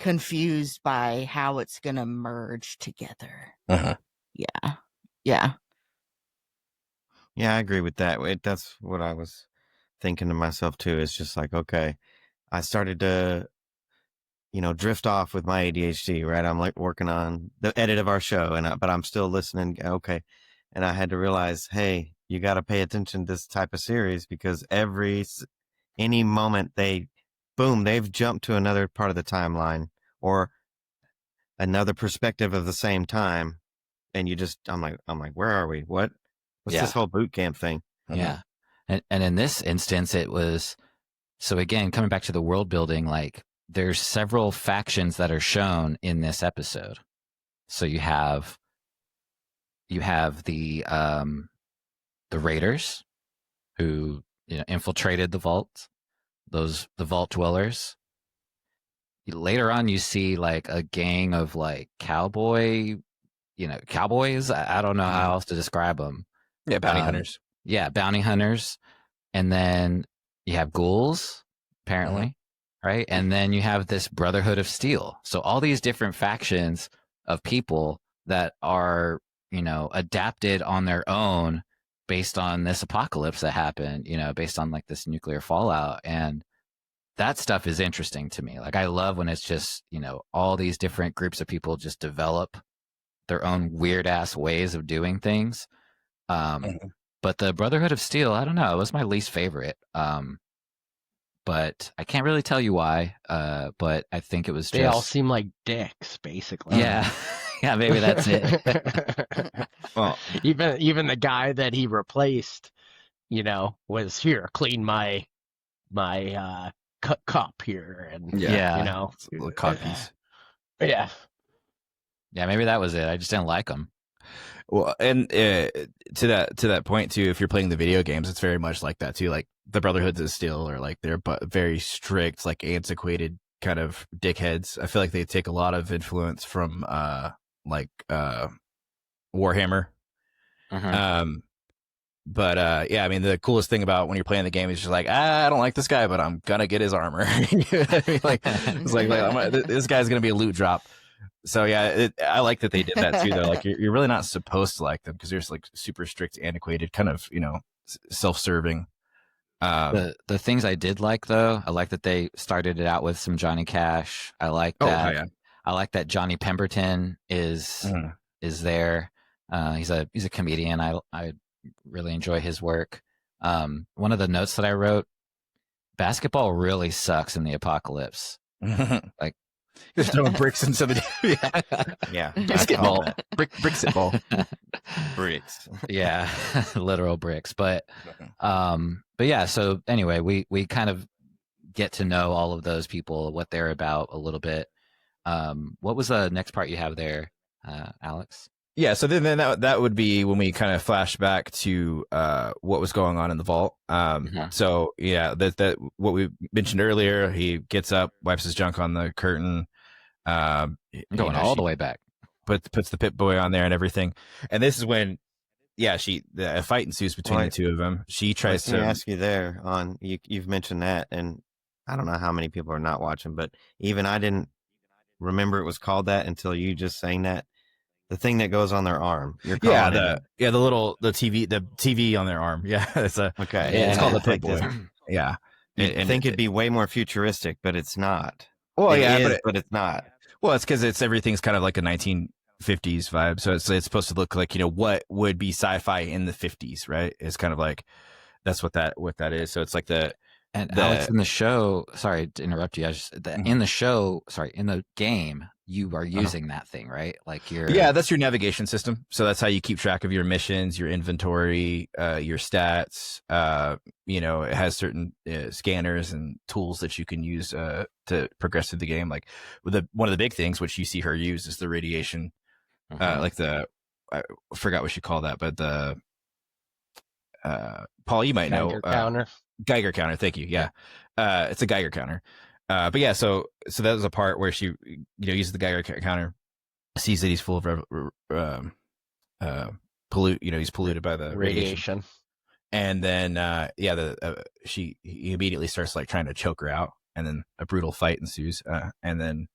confused by how it's going to merge together. Yeah. Yeah, I agree with that. That's what I was thinking to myself too. It's just like, okay, I started to, drift off with my ADHD, right? I'm like working on the edit of our show but I'm still listening. Okay. And I had to realize, hey, you got to pay attention to this type of series because any moment they've jumped to another part of the timeline or another perspective of the same time. And I'm like, where are we? What's this whole boot camp thing? Yeah. And in this instance, it was, so again, coming back to the world building, like there's several factions that are shown in this episode. So you have the raiders who infiltrated the vault, the vault dwellers. later on you see like a gang of like cowboys. I don't know how else to describe them. Yeah, bounty hunters. Yeah, bounty hunters. And then you have ghouls, apparently, right? And then you have this Brotherhood of Steel. So all these different factions of people that are, adapted on their own based on this apocalypse that happened, based on like this nuclear fallout. And that stuff is interesting to me. Like I love when it's just, all these different groups of people just develop their own weird ass ways of doing things. But the Brotherhood of Steel, I don't know, it was my least favorite. But I can't really tell you why. But I think it was they all seem like dicks, basically. Yeah. Yeah, maybe that's it. Well, even the guy that he replaced, was here, clean my cup here, and the copies. Yeah. Yeah, maybe that was it. I just didn't like them. Well, and to that point too, if you're playing the video games, it's very much like that too. Like the Brotherhoods of Steel are like they're very strict, like antiquated kind of dickheads. I feel like they take a lot of influence from Warhammer. But yeah, I mean the coolest thing about when you're playing the game is just like, I don't like this guy, but I'm gonna get his armor. You know what I mean? Like it's like this guy's gonna be a loot drop. So yeah, I like that they did that too. Though, like you're really not supposed to like them because they're just like super strict, antiquated, kind of self-serving. The things I did like though, I like that they started it out with some Johnny Cash. I like that. Yeah. I like that Johnny Pemberton is there. He's a comedian. I really enjoy his work. One of the notes that I wrote: basketball really sucks in the apocalypse. Like. Just throwing bricks into the yeah basketball bricksball bricks yeah literal bricks but yeah, so anyway we kind of get to know all of those people, what they're about a little bit. What was the next part you have there, Alex? Yeah, so then that would be when we kind of flash back to what was going on in the vault. So yeah, that what we mentioned earlier. He gets up, wipes his junk on the curtain, going all the way back. Puts the Pip Boy on there and everything. And this is when, a fight ensues between the two of them. She tries to ask you there on you've mentioned that, and I don't know how many people are not watching, but even I didn't remember it was called that until you just saying that. The thing that goes on their arm. The TV on their arm. Yeah, it's it's called the Pip Boy. Yeah, I think it'd be way more futuristic, but it's not. Well, but it's not. Well, it's because everything's kind of like a 1950s vibe, so it's supposed to look like what would be sci-fi in the 50s, right? It's kind of like that's what that is. So it's like Alex, in the show, sorry to interrupt you. In the game, you are using that thing, right? Like that's your navigation system. So that's how you keep track of your missions, your inventory, your stats. It has certain scanners and tools that you can use to progress through the game. Like one of the big things, which you see her use, is the radiation. I forgot what you call that, but the Paul, you might know. Geiger counter. Thank you. Yeah. It's a Geiger counter. But yeah, so that was a part where she, uses the Geiger counter, sees that he's full of he's polluted by the radiation. And then, he immediately starts like trying to choke her out, and then a brutal fight ensues. And then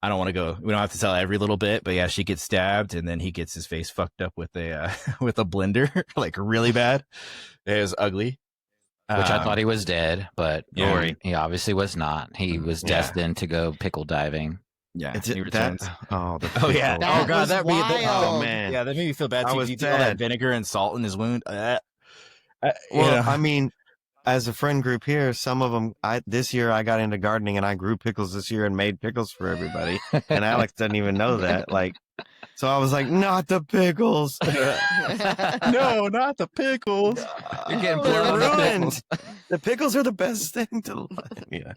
I don't want to go, we don't have to tell every little bit, but yeah, she gets stabbed, and then he gets his face fucked up with a blender, like really bad. It was ugly. Which I thought he was dead, but he obviously was not. He was destined to go pickle diving. Yeah, he returns. Oh man, that made me feel bad. Did you do all that vinegar and salt in his wound? I mean, as a friend group here, some of them. This year I got into gardening and I grew pickles this year and made pickles for everybody. And Alex doesn't even know that. Like, so I was like, not the pickles. No, not the pickles. You're getting ruined. The pickles are the best thing to. Yeah.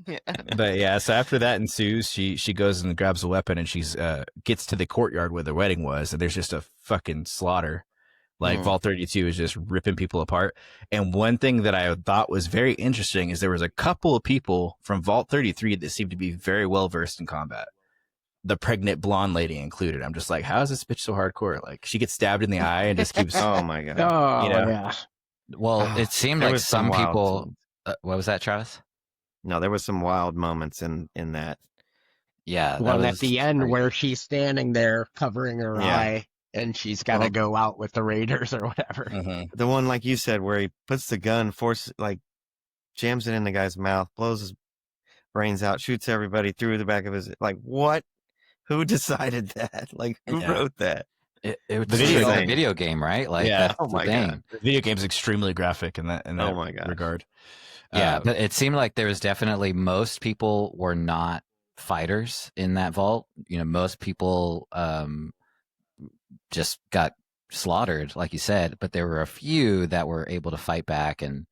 But yeah, so after that ensues, she goes and grabs a weapon, and she's gets to the courtyard where the wedding was, and there's just a fucking slaughter. Like Vault 32 is just ripping people apart. And one thing that I thought was very interesting is there was a couple of people from Vault 33 that seemed to be very well versed in combat. The pregnant blonde lady included. I'm just like, how is this bitch so hardcore? Like, she gets stabbed in the eye and just keeps. Oh my god. Oh, You know? yeah. Well, it seemed There like was some wild people. What was that, Travis? No, there was some wild moments in that. Yeah, that One was at the end crazy. where she's standing there covering her Yeah. eye, and she's got to go out with the raiders or whatever. Mm-hmm. The one, like you said, where he puts the gun, jams it in the guy's mouth, blows his brains out, shoots everybody through the back of his. Like, what? Who decided that? Like, who wrote that? It The was video a game. video game, right? Like, Yeah. that's Oh the my thing. God. The video game's extremely graphic in that Oh my gosh. regard. Yeah, but it seemed like there was definitely most people were not fighters in that vault. You know, most people just got slaughtered, like you said. But there were a few that were able to fight back, and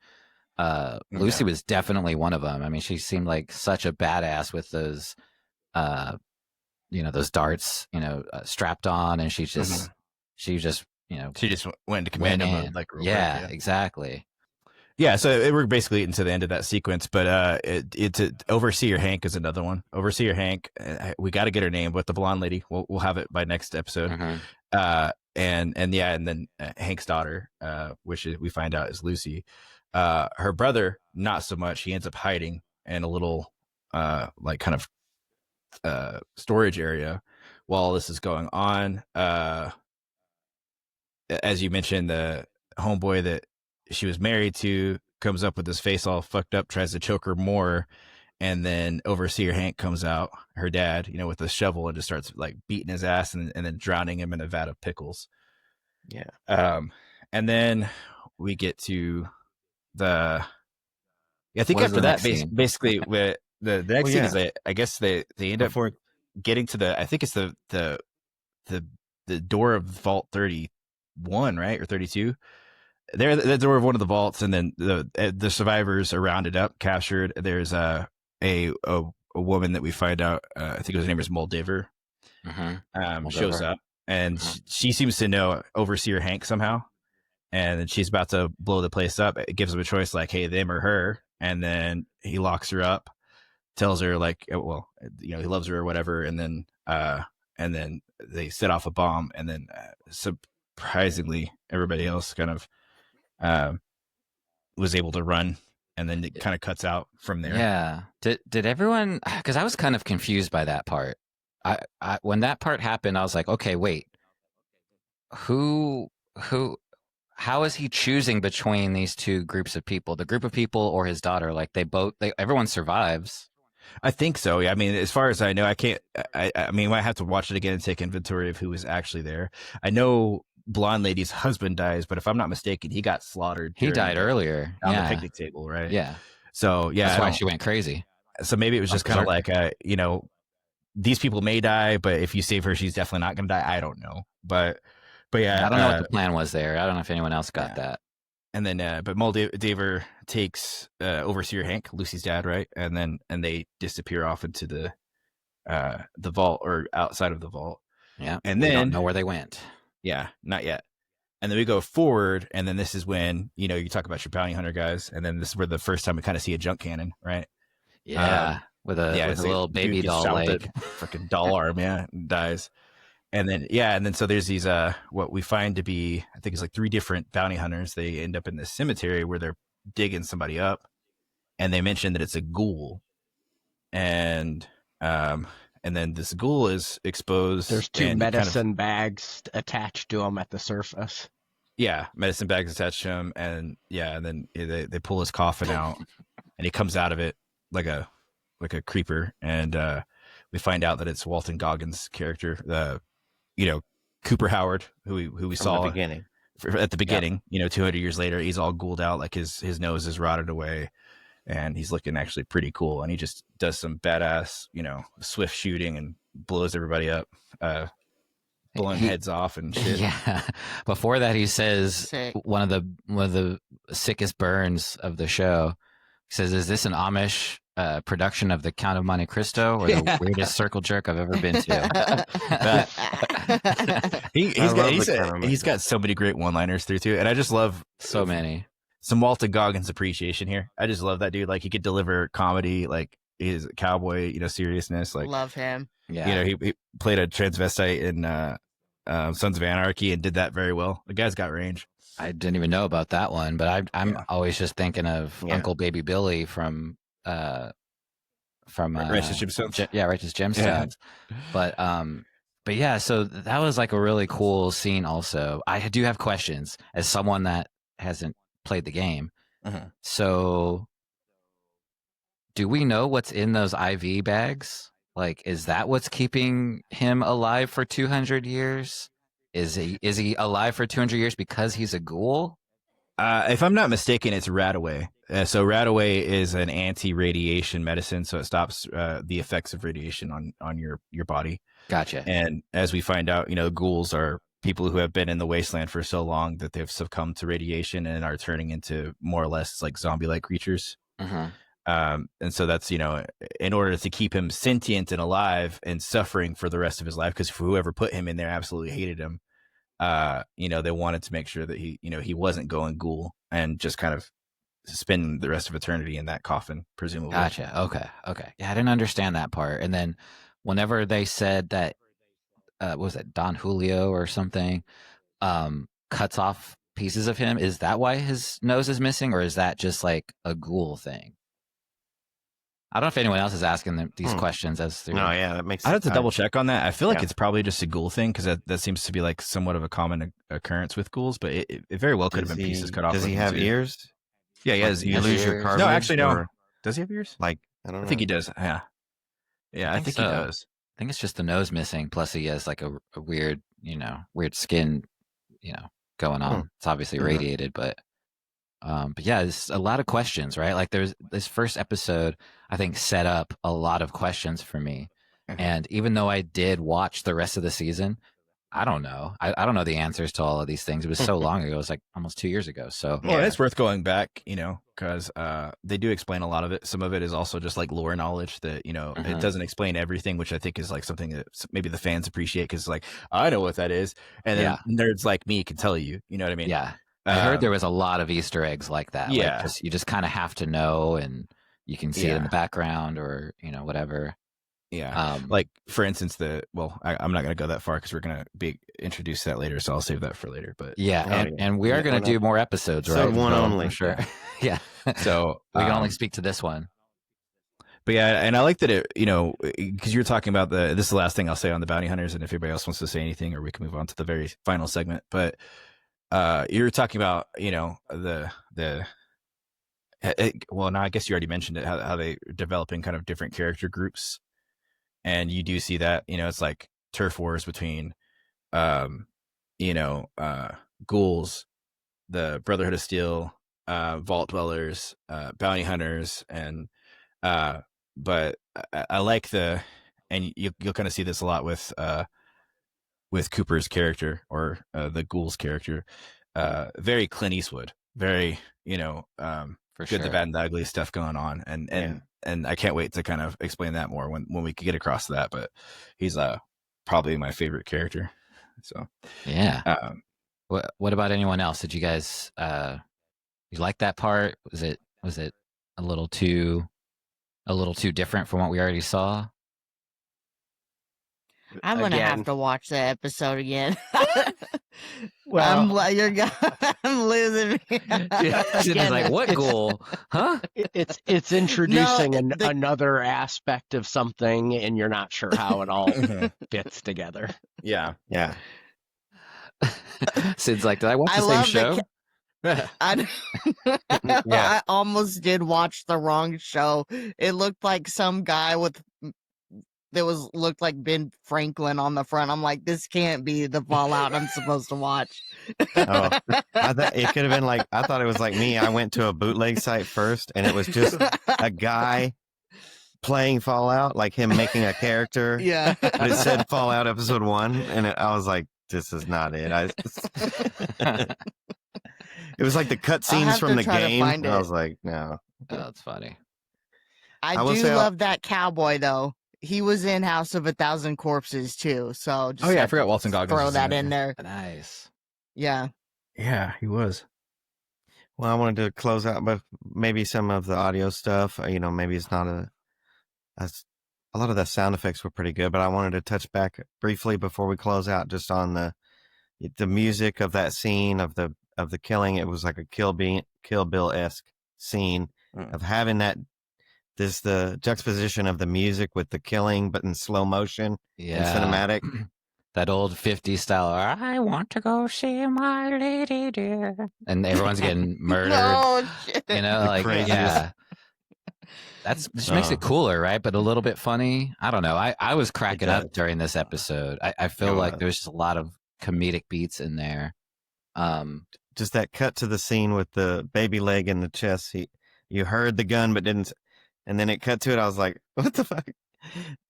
Lucy was definitely one of them. I mean, she seemed like such a badass with those, those darts, strapped on, and she just, she just went into commando mode, like real quick, exactly. Yeah, so we're basically into the end of that sequence, but it's Overseer Hank is another one. Overseer Hank, we got to get her name, but the blonde lady, we'll have it by next episode. And then Hank's daughter, which we find out is Lucy. Her brother, not so much. He ends up hiding in a little storage area while this is going on. As you mentioned, the homeboy that she was married to comes up with his face all fucked up, tries to choke her more, and then Overseer Hank comes out, her dad, with a shovel, and just starts like beating his ass and then drowning him in a vat of pickles. Yeah. And then we get to I think after that, basically, the next thing is that I guess they end up getting to I think it's the door of Vault 31, right, or 32. They're the door of one of the vaults, and then the survivors are rounded up, captured. There's a woman that we find out, I think her name is Moldaver, shows up, and she seems to know Overseer Hank somehow, and she's about to blow the place up. It gives him a choice, like, hey, them or her, and then he locks her up, tells her like, well, he loves her or whatever, and then they set off a bomb, and then surprisingly, everybody else kind of was able to run, and then it kind of cuts out from there. Yeah. Did everyone? Because I was kind of confused by that part. I when that part happened, I was like, okay, wait, who? How is he choosing between these two groups of people? The group of people or his daughter? Like everyone survives. I think so. Yeah. I mean, as far as I know, I can't. I mean, I have to watch it again and take inventory of who was actually there. I know blonde lady's husband dies, but if I'm not mistaken, he got slaughtered. He died earlier on the picnic table, right? Yeah. So yeah, that's why she went crazy. So maybe it was just kind of like, these people may die, but if you save her, she's definitely not going to die. I don't know, but yeah, I don't know what the plan was there. I don't know if anyone else got that. And then, but Moldaver takes Overseer Hank, Lucy's dad, right? And they disappear off into the vault, or outside of the vault. Yeah. And we then don't know where they went. Yeah, not yet. And then we go forward, and then this is when, you talk about your bounty hunter guys, and then this is where the first time we kind of see a junk cannon, right? Yeah, with a little baby doll leg. Freaking doll arm, dies. And then so there's these, what we find to be, I think it's like 3 different bounty hunters. They end up in this cemetery where they're digging somebody up, and they mention that it's a ghoul. And then this ghoul is exposed. There's 2 medicine bags attached to him at the surface. Yeah, medicine bags attached to him, and then they pull his coffin out, and he comes out of it like a creeper, and we find out that it's Walton Goggins' character, Cooper Howard, who we saw at the beginning. 200 years later, he's all ghouled out, like his nose is rotted away. And he's looking actually pretty cool. And he just does some badass, swift shooting and blows everybody up, blowing heads off and shit. Yeah. Before that, he says one of the sickest burns of the show. He says, "Is this an Amish production of The Count of Monte Cristo or the weirdest circle jerk I've ever been to. He's got so many great one-liners through too, and I just love so many. Some Walton Goggins appreciation here. I just love that dude. Like, he could deliver comedy, like his cowboy, seriousness. Like, love him. Yeah, he played a transvestite in Sons of Anarchy and did that very well. The guy's got range. I didn't even know about that one, but I'm always just thinking of Uncle Baby Billy from Righteous Gemstones. Righteous Gemstones. Yeah. But yeah, so that was like a really cool scene. Also, I do have questions as someone that hasn't played the game. So, do we know what's in those IV bags? Like, is that what's keeping him alive for 200 years? Is he alive for 200 years because he's a ghoul? If I'm not mistaken, it's Radaway. So Radaway is an anti-radiation medicine, so it stops the effects of radiation on your body. Gotcha. And as we find out, ghouls are people who have been in the wasteland for so long that they've succumbed to radiation and are turning into more or less like zombie-like creatures. And so that's, in order to keep him sentient and alive and suffering for the rest of his life, because whoever put him in there absolutely hated him. They wanted to make sure that he wasn't going ghoul and just kind of spend the rest of eternity in that coffin, presumably. Gotcha. Okay. Yeah, I didn't understand that part. And then whenever they said that, what was it, Don Julio or something, cuts off pieces of him, is that why his nose is missing, or is that just like a ghoul thing? I don't know if anyone else is asking these questions as through. No, yeah, that makes sense. I have to double check on that. I feel like it's probably just a ghoul thing, because that seems to be like somewhat of a common occurrence with ghouls, but it very well could have been pieces cut off. Does he have ears? Yeah, he has. You lose your cartilage? No, actually, no. Does he have ears? Like, I don't know. I think he does. Yeah. Yeah, I think so. He does. I think it's just the nose missing. Plus, he has like a weird, weird skin, going on. It's obviously radiated, but yeah, there's a lot of questions, right? Like, there's this first episode, I think, set up a lot of questions for me. And even though I did watch the rest of the season, I don't know. I don't know the answers to all of these things. It was so long ago. It was like almost 2 years ago. So it's worth going back, because they do explain a lot of it. Some of it is also just like lore knowledge that, it doesn't explain everything, which I think is like something that maybe the fans appreciate, because like, I know what that is. And then nerds like me can tell you, you know what I mean? Yeah. I heard there was a lot of Easter eggs like that. Yeah. Like, you just kind of have to know, and you can see it in the background or, whatever. Yeah. Like, for instance, I'm not going to go that far because we're going to be introduced to that later. So I'll save that for later. But and we are going to do more episodes, right? So one only. Sure. Yeah. So we can only speak to this one. But yeah, and I like that it, because you're talking about this is the last thing I'll say on the bounty hunters, and if anybody else wants to say anything, or we can move on to the very final segment. But you're talking about, well, now I guess you already mentioned it, how they developing kind of different character groups. And you do see that, it's like turf wars between, ghouls, the Brotherhood of Steel, vault dwellers, bounty hunters, and but I like and you'll kind of see this a lot with Cooper's character, or the ghoul's character, very Clint Eastwood, very For good, sure. the bad, and the ugly stuff going on, and I can't wait to kind of explain that more when we get across to that. But he's probably my favorite character. So yeah. What about anyone else? Did you guys you like that part? Was it a little too different from what we already saw? I'm gonna have to watch that episode again. Well, I'm losing me. She's like, what ghoul? Huh? It's introducing another aspect of something, and you're not sure how it all fits together. Yeah. Sid's like, did I watch the same show? I almost did watch the wrong show. It looked like some guy looked like Ben Franklin on the front. I'm like, this can't be the Fallout I'm supposed to watch. I thought it could have been like, I thought it was like me. I went to a bootleg site first, and it was just a guy playing Fallout, like him making a character. Yeah. But it said Fallout Episode 1, and I was like, this is not it. It was like the cutscenes from the game. I was like, no. Oh, that's funny. I will do say love that cowboy though. He was in House of a Thousand Corpses too. So just I forgot Walton Goggins throw was that in in there. Nice. Yeah. Yeah, he was. Well, I wanted to close out, but maybe some of the audio stuff. Maybe it's not a lot of the sound effects were pretty good, but I wanted to touch back briefly before we close out, just on the music of that scene of the killing. It was like a Kill Bill-esque scene of having the juxtaposition of the music with the killing, but in slow motion and cinematic. That old 50s style. I want to go see my lady dear, and everyone's getting murdered. Oh shit! Yeah. That just makes it cooler, right? But a little bit funny. I don't know. I was cracking up during this episode. I feel like there's just a lot of comedic beats in there. Just that cut to the scene with the baby leg in the chest. You heard the gun, but didn't. And then it cut to it. I was like, "What the fuck?"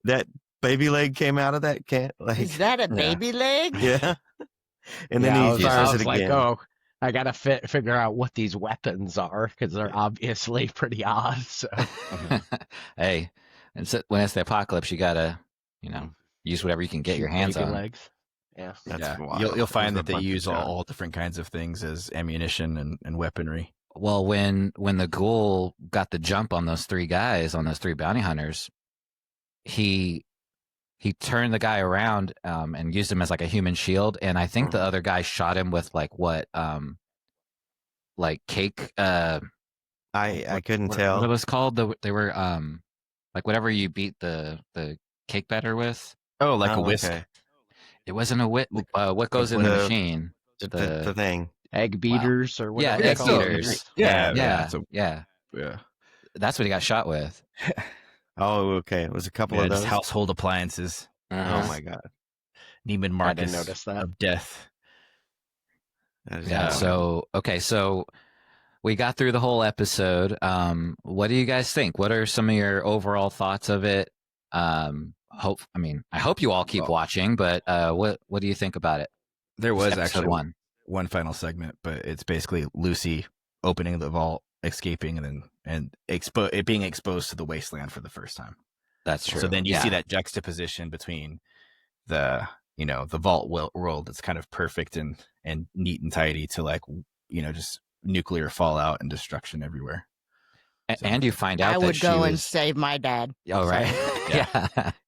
That baby leg came out of that can. Is that a baby leg? Yeah. And then he fires it again. Oh, I gotta figure out what these weapons are because they're obviously pretty odd. So, hey, and so when it's the apocalypse, you gotta, use whatever you can get your hands on. Legs. Yeah, you'll find that they use all different kinds of things as ammunition and weaponry. Well, when the ghoul got the jump on those three guys, on those three bounty hunters, he turned the guy around and used him as like a human shield, and I think the other guy shot him with like cake. I couldn't tell what it was called. They were like whatever you beat the cake batter with. Oh, like a whisk. Okay. It wasn't a whisk. What goes in the machine? The thing. Egg beaters or whatever. Yeah, egg beaters. Yeah. That's what he got shot with. Oh, okay. It was a couple of those household appliances. Oh my god. Neiman Marcus. I didn't notice that. Of death. So we got through the whole episode. What do you guys think? What are some of your overall thoughts of it? I hope you all keep watching, but what do you think about it? There was episode actually one final segment, but it's basically Lucy opening the vault, escaping, and it being exposed to the wasteland for the first time. That's true. So then you see that juxtaposition between the vault world that's kind of perfect and neat and tidy to just nuclear fallout and destruction everywhere. And you find out I would go and save my dad. Oh, right.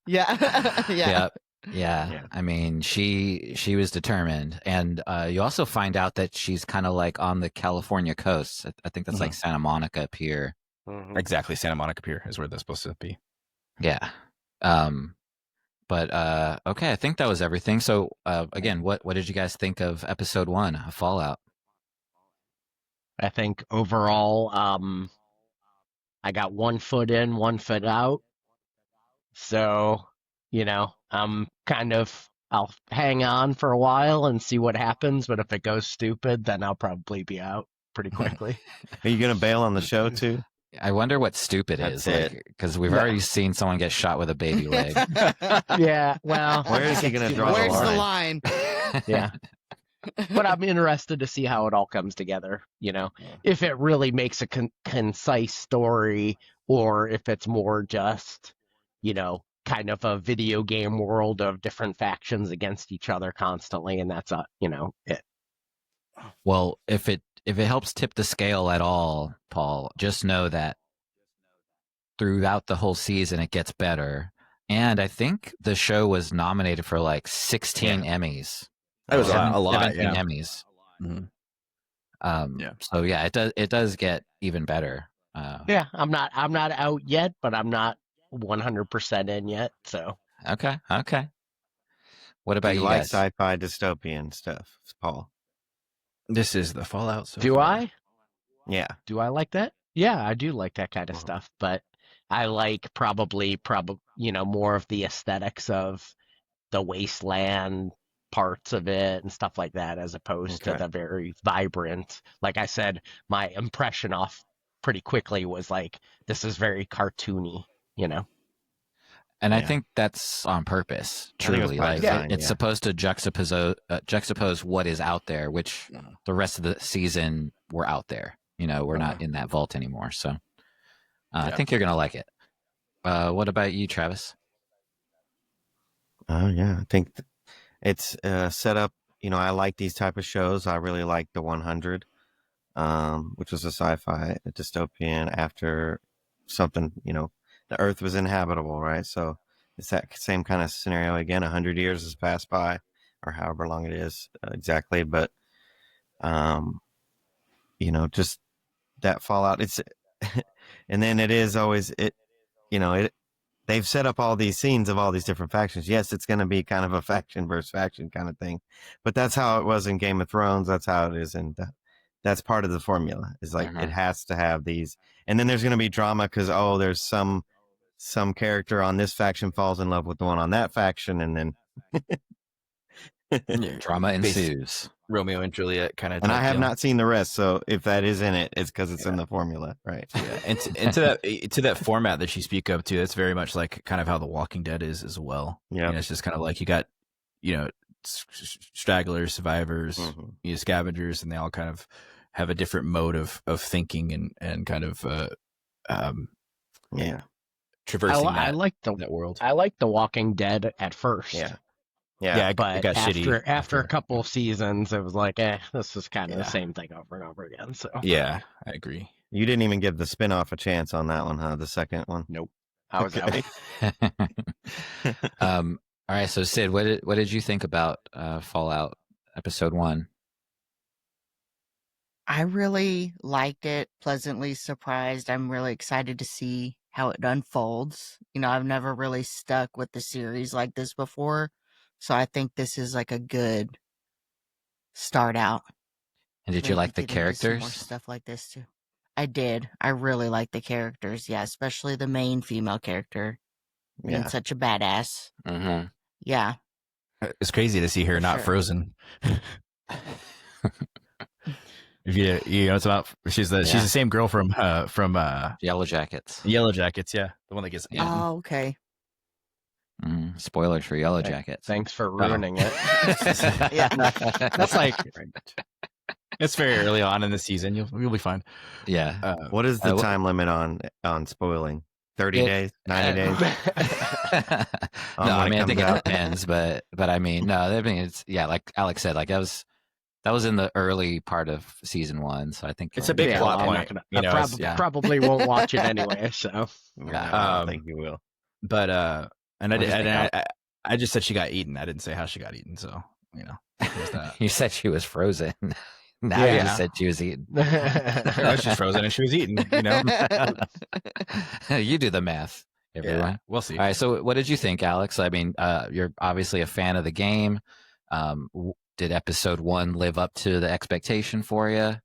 Yeah. Yeah. I mean, she was determined. And you also find out that she's kind of like on the California coast. I think that's like Santa Monica Pier. Mm-hmm. Exactly. Santa Monica Pier is where they're supposed to be. Yeah. But okay, I think that was everything. So again, what did you guys think of episode 1 of Fallout? I think overall, I got 1 foot in, 1 foot out. So, I'll hang on for a while and see what happens. But if it goes stupid, then I'll probably be out pretty quickly. Are you going to bail on the show too? I wonder what stupid is, because we've already seen someone get shot with a baby leg. Yeah, well, where is he going to draw the line? Yeah. But I'm interested to see how it all comes together, if it really makes a concise story or if it's more just, kind of a video game world of different factions against each other constantly. And that's, it. Well, if it helps tip the scale at all, Paul, just know that throughout the whole season, it gets better. And I think the show was nominated for like 16 Emmys. That was a lot. 17 Emmys. Mm-hmm. So yeah, it does get even better. Yeah, I'm not out yet, but I'm not 100% in yet. So okay. What about you like guys? Sci-fi dystopian stuff, Paul? This is the Fallout. Do I? Yeah. Do I like that? Yeah, I do like that kind of stuff, but I like probably more of the aesthetics of the wasteland parts of it and stuff like that, as opposed to the very vibrant. Like I said, my impression off pretty quickly was like, this is very cartoony, And I think that's on purpose, truly. It's supposed to juxtapose what is out there, which the rest of the season we're out there. We're not in that vault anymore. So I think you're going to like it. What about you, Travis? Oh yeah, I think it's set up. I like these type of shows. I really like the 100, which was a sci-fi, a dystopian after something. The Earth was inhabitable, right? So it's that same kind of scenario again. 100 years has passed by, or however long it is exactly. But just that fallout. It's and then it is always it. They've set up all these scenes of all these different factions. Yes, it's going to be kind of a faction versus faction kind of thing, but that's how it was in Game of Thrones. That's how it is, and that's part of the formula. Is like it has to have these, and then there's going to be drama because there's some character on this faction falls in love with the one on that faction, and then drama ensues. Romeo and Juliet kind of. And I have not seen the rest, so if that is in it, it's because it's in the formula, right? Yeah, and to that format that you speak of too, that's very much like kind of how The Walking Dead is as well. Yeah, it's just kind of like you got, stragglers, survivors, scavengers, and they all kind of have a different mode of thinking and kind of traversing I like that world. I like The Walking Dead at first. Yeah, but it got shitty after a couple of seasons, it was like, this is kind of the same thing over and over again. So yeah, I agree. You didn't even give the spinoff a chance on that one, huh? The second one? Nope. I was out. All right, so Sid, what did you think about Fallout Episode 1? I really liked it. Pleasantly surprised. I'm really excited to see how it unfolds. I've never really stuck with the series like this before. So I think this is like a good start out. And did you like the characters? More stuff like this too. I did. I really like the characters. Yeah, especially the main female character. Being such a badass. Mm-hmm. Yeah. It's crazy to see her not frozen. If you know, it's about she's the same girl from Yellow Jackets. Yellow Jackets, yeah, the one that gets eaten. Oh, okay. Spoilers for Yellow Jackets. Thanks for ruining it. Yeah. That's like it's very early on in the season. You'll be fine. Yeah. What is the time limit on spoiling? 30 days, 90 days. No, I mean I think it depends, but I mean no, I mean it's like Alex said, like that was in the early part of season 1, so I think it's a big plot point. I probably won't watch it anyway. So I don't think you will. But and I just said she got eaten. I didn't say how she got eaten. So there's that. You said she was frozen. Now you just said she was eaten. She's frozen and she was eaten. You do the math, everyone. Yeah, we'll see. All right. So, what did you think, Alex? I mean, you're obviously a fan of the game. Did episode 1 live up to the expectation for you?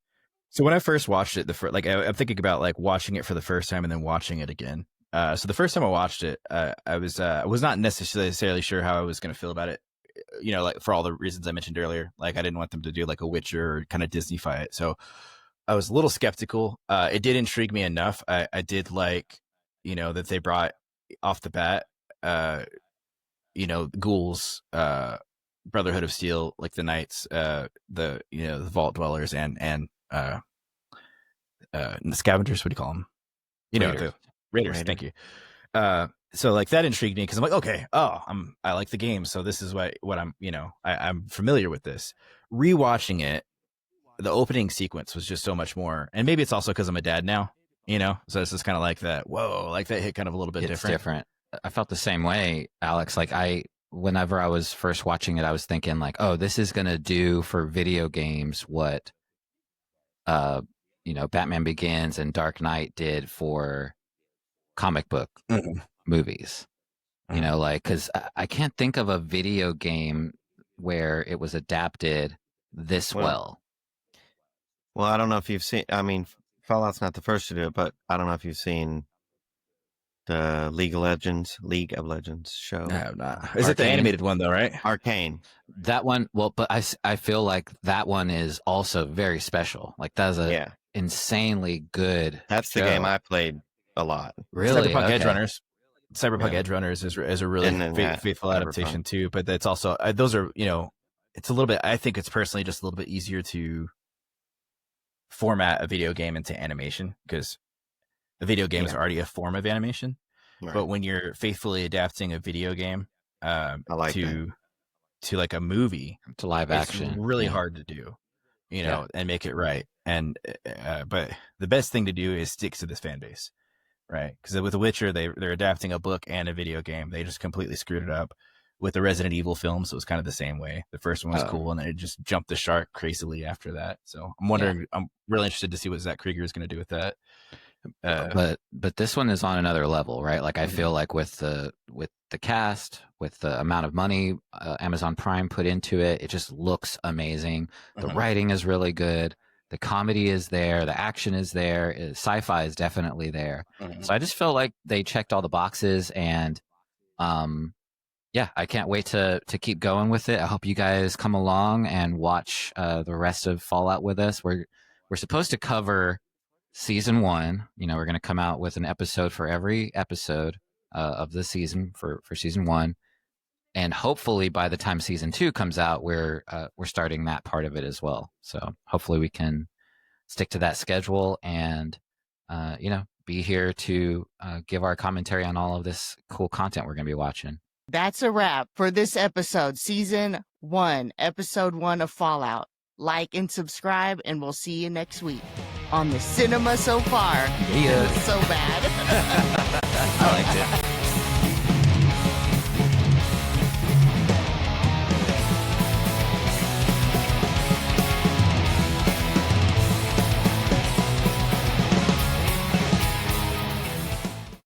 So when I first watched it, I'm thinking about like watching it for the first time and then watching it again. So the first time I watched it, I was not necessarily sure how I was going to feel about it. Like for all the reasons I mentioned earlier, like I didn't want them to do like a Witcher or kind of Disney-fy it. So I was a little skeptical. It did intrigue me enough. I did like, that they brought off the bat, ghouls, Brotherhood of Steel, like the Knights, the Vault Dwellers and the Scavengers. What do you call them? Raiders. The Raiders. Thank you. So like that intrigued me because I'm like, okay, I like the game, so this is what I'm, I'm familiar with this. Rewatching it, the opening sequence was just so much more, and maybe it's also because I'm a dad now, so it's just kind of like that. Whoa, like that hit kind of a little bit different. I felt the same way, Alex. Like whenever I was first watching it, I was thinking like, oh, this is gonna do for video games what, Batman Begins and Dark Knight did for comic book movies. Because I can't think of a video game where it was adapted this well. Well, I don't know if you've seen. I mean, Fallout's not the first to do it, but I don't know if you've seen the League of Legends show. I have not. Is it the animated one though, right? Arcane. That one. Well, but I feel like that one is also very special. Like that's a insanely good. That's the game I played a lot. Really? Cyberpunk Edge Runners. Cyberpunk Edge Runners is a really faithful adaptation too, but it's also those are it's a little bit. I think it's personally just a little bit easier to format a video game into animation because the video game is already a form of animation. Right. But when you're faithfully adapting a video game I like to like a movie, to live action, it's really hard to do, you know, and make it right. And but the best thing to do is stick to this fan base, right? Because with The Witcher, they're adapting a book and a video game. They just completely screwed it up. With the Resident Evil films, it was kind of the same way. The first one was cool, and then it just jumped the shark crazily after that. So I'm wondering, I'm really interested to see what Zach Krieger is going to do with that. But this one is on another level, right? Like I feel like with the cast, with the amount of money Amazon Prime put into it, it just looks amazing. The writing is really good. The comedy is there. The action is there. Sci-fi is definitely there. So I just feel like they checked all the boxes, and yeah, I can't wait to keep going with it. I hope you guys come along and watch the rest of Fallout with us. We're supposed to cover season 1. You know, we're going to come out with an episode for every episode of the season for season 1, and hopefully by the time season 2 comes out, we're starting that part of it as well. So hopefully we can stick to that schedule and you know, be here to give our commentary on all of this cool content we're going to be watching. That's a wrap for this episode, season 1, episode 1 of Fallout. Like and subscribe, and we'll see you next week on the cinema so far. Yeah. So bad.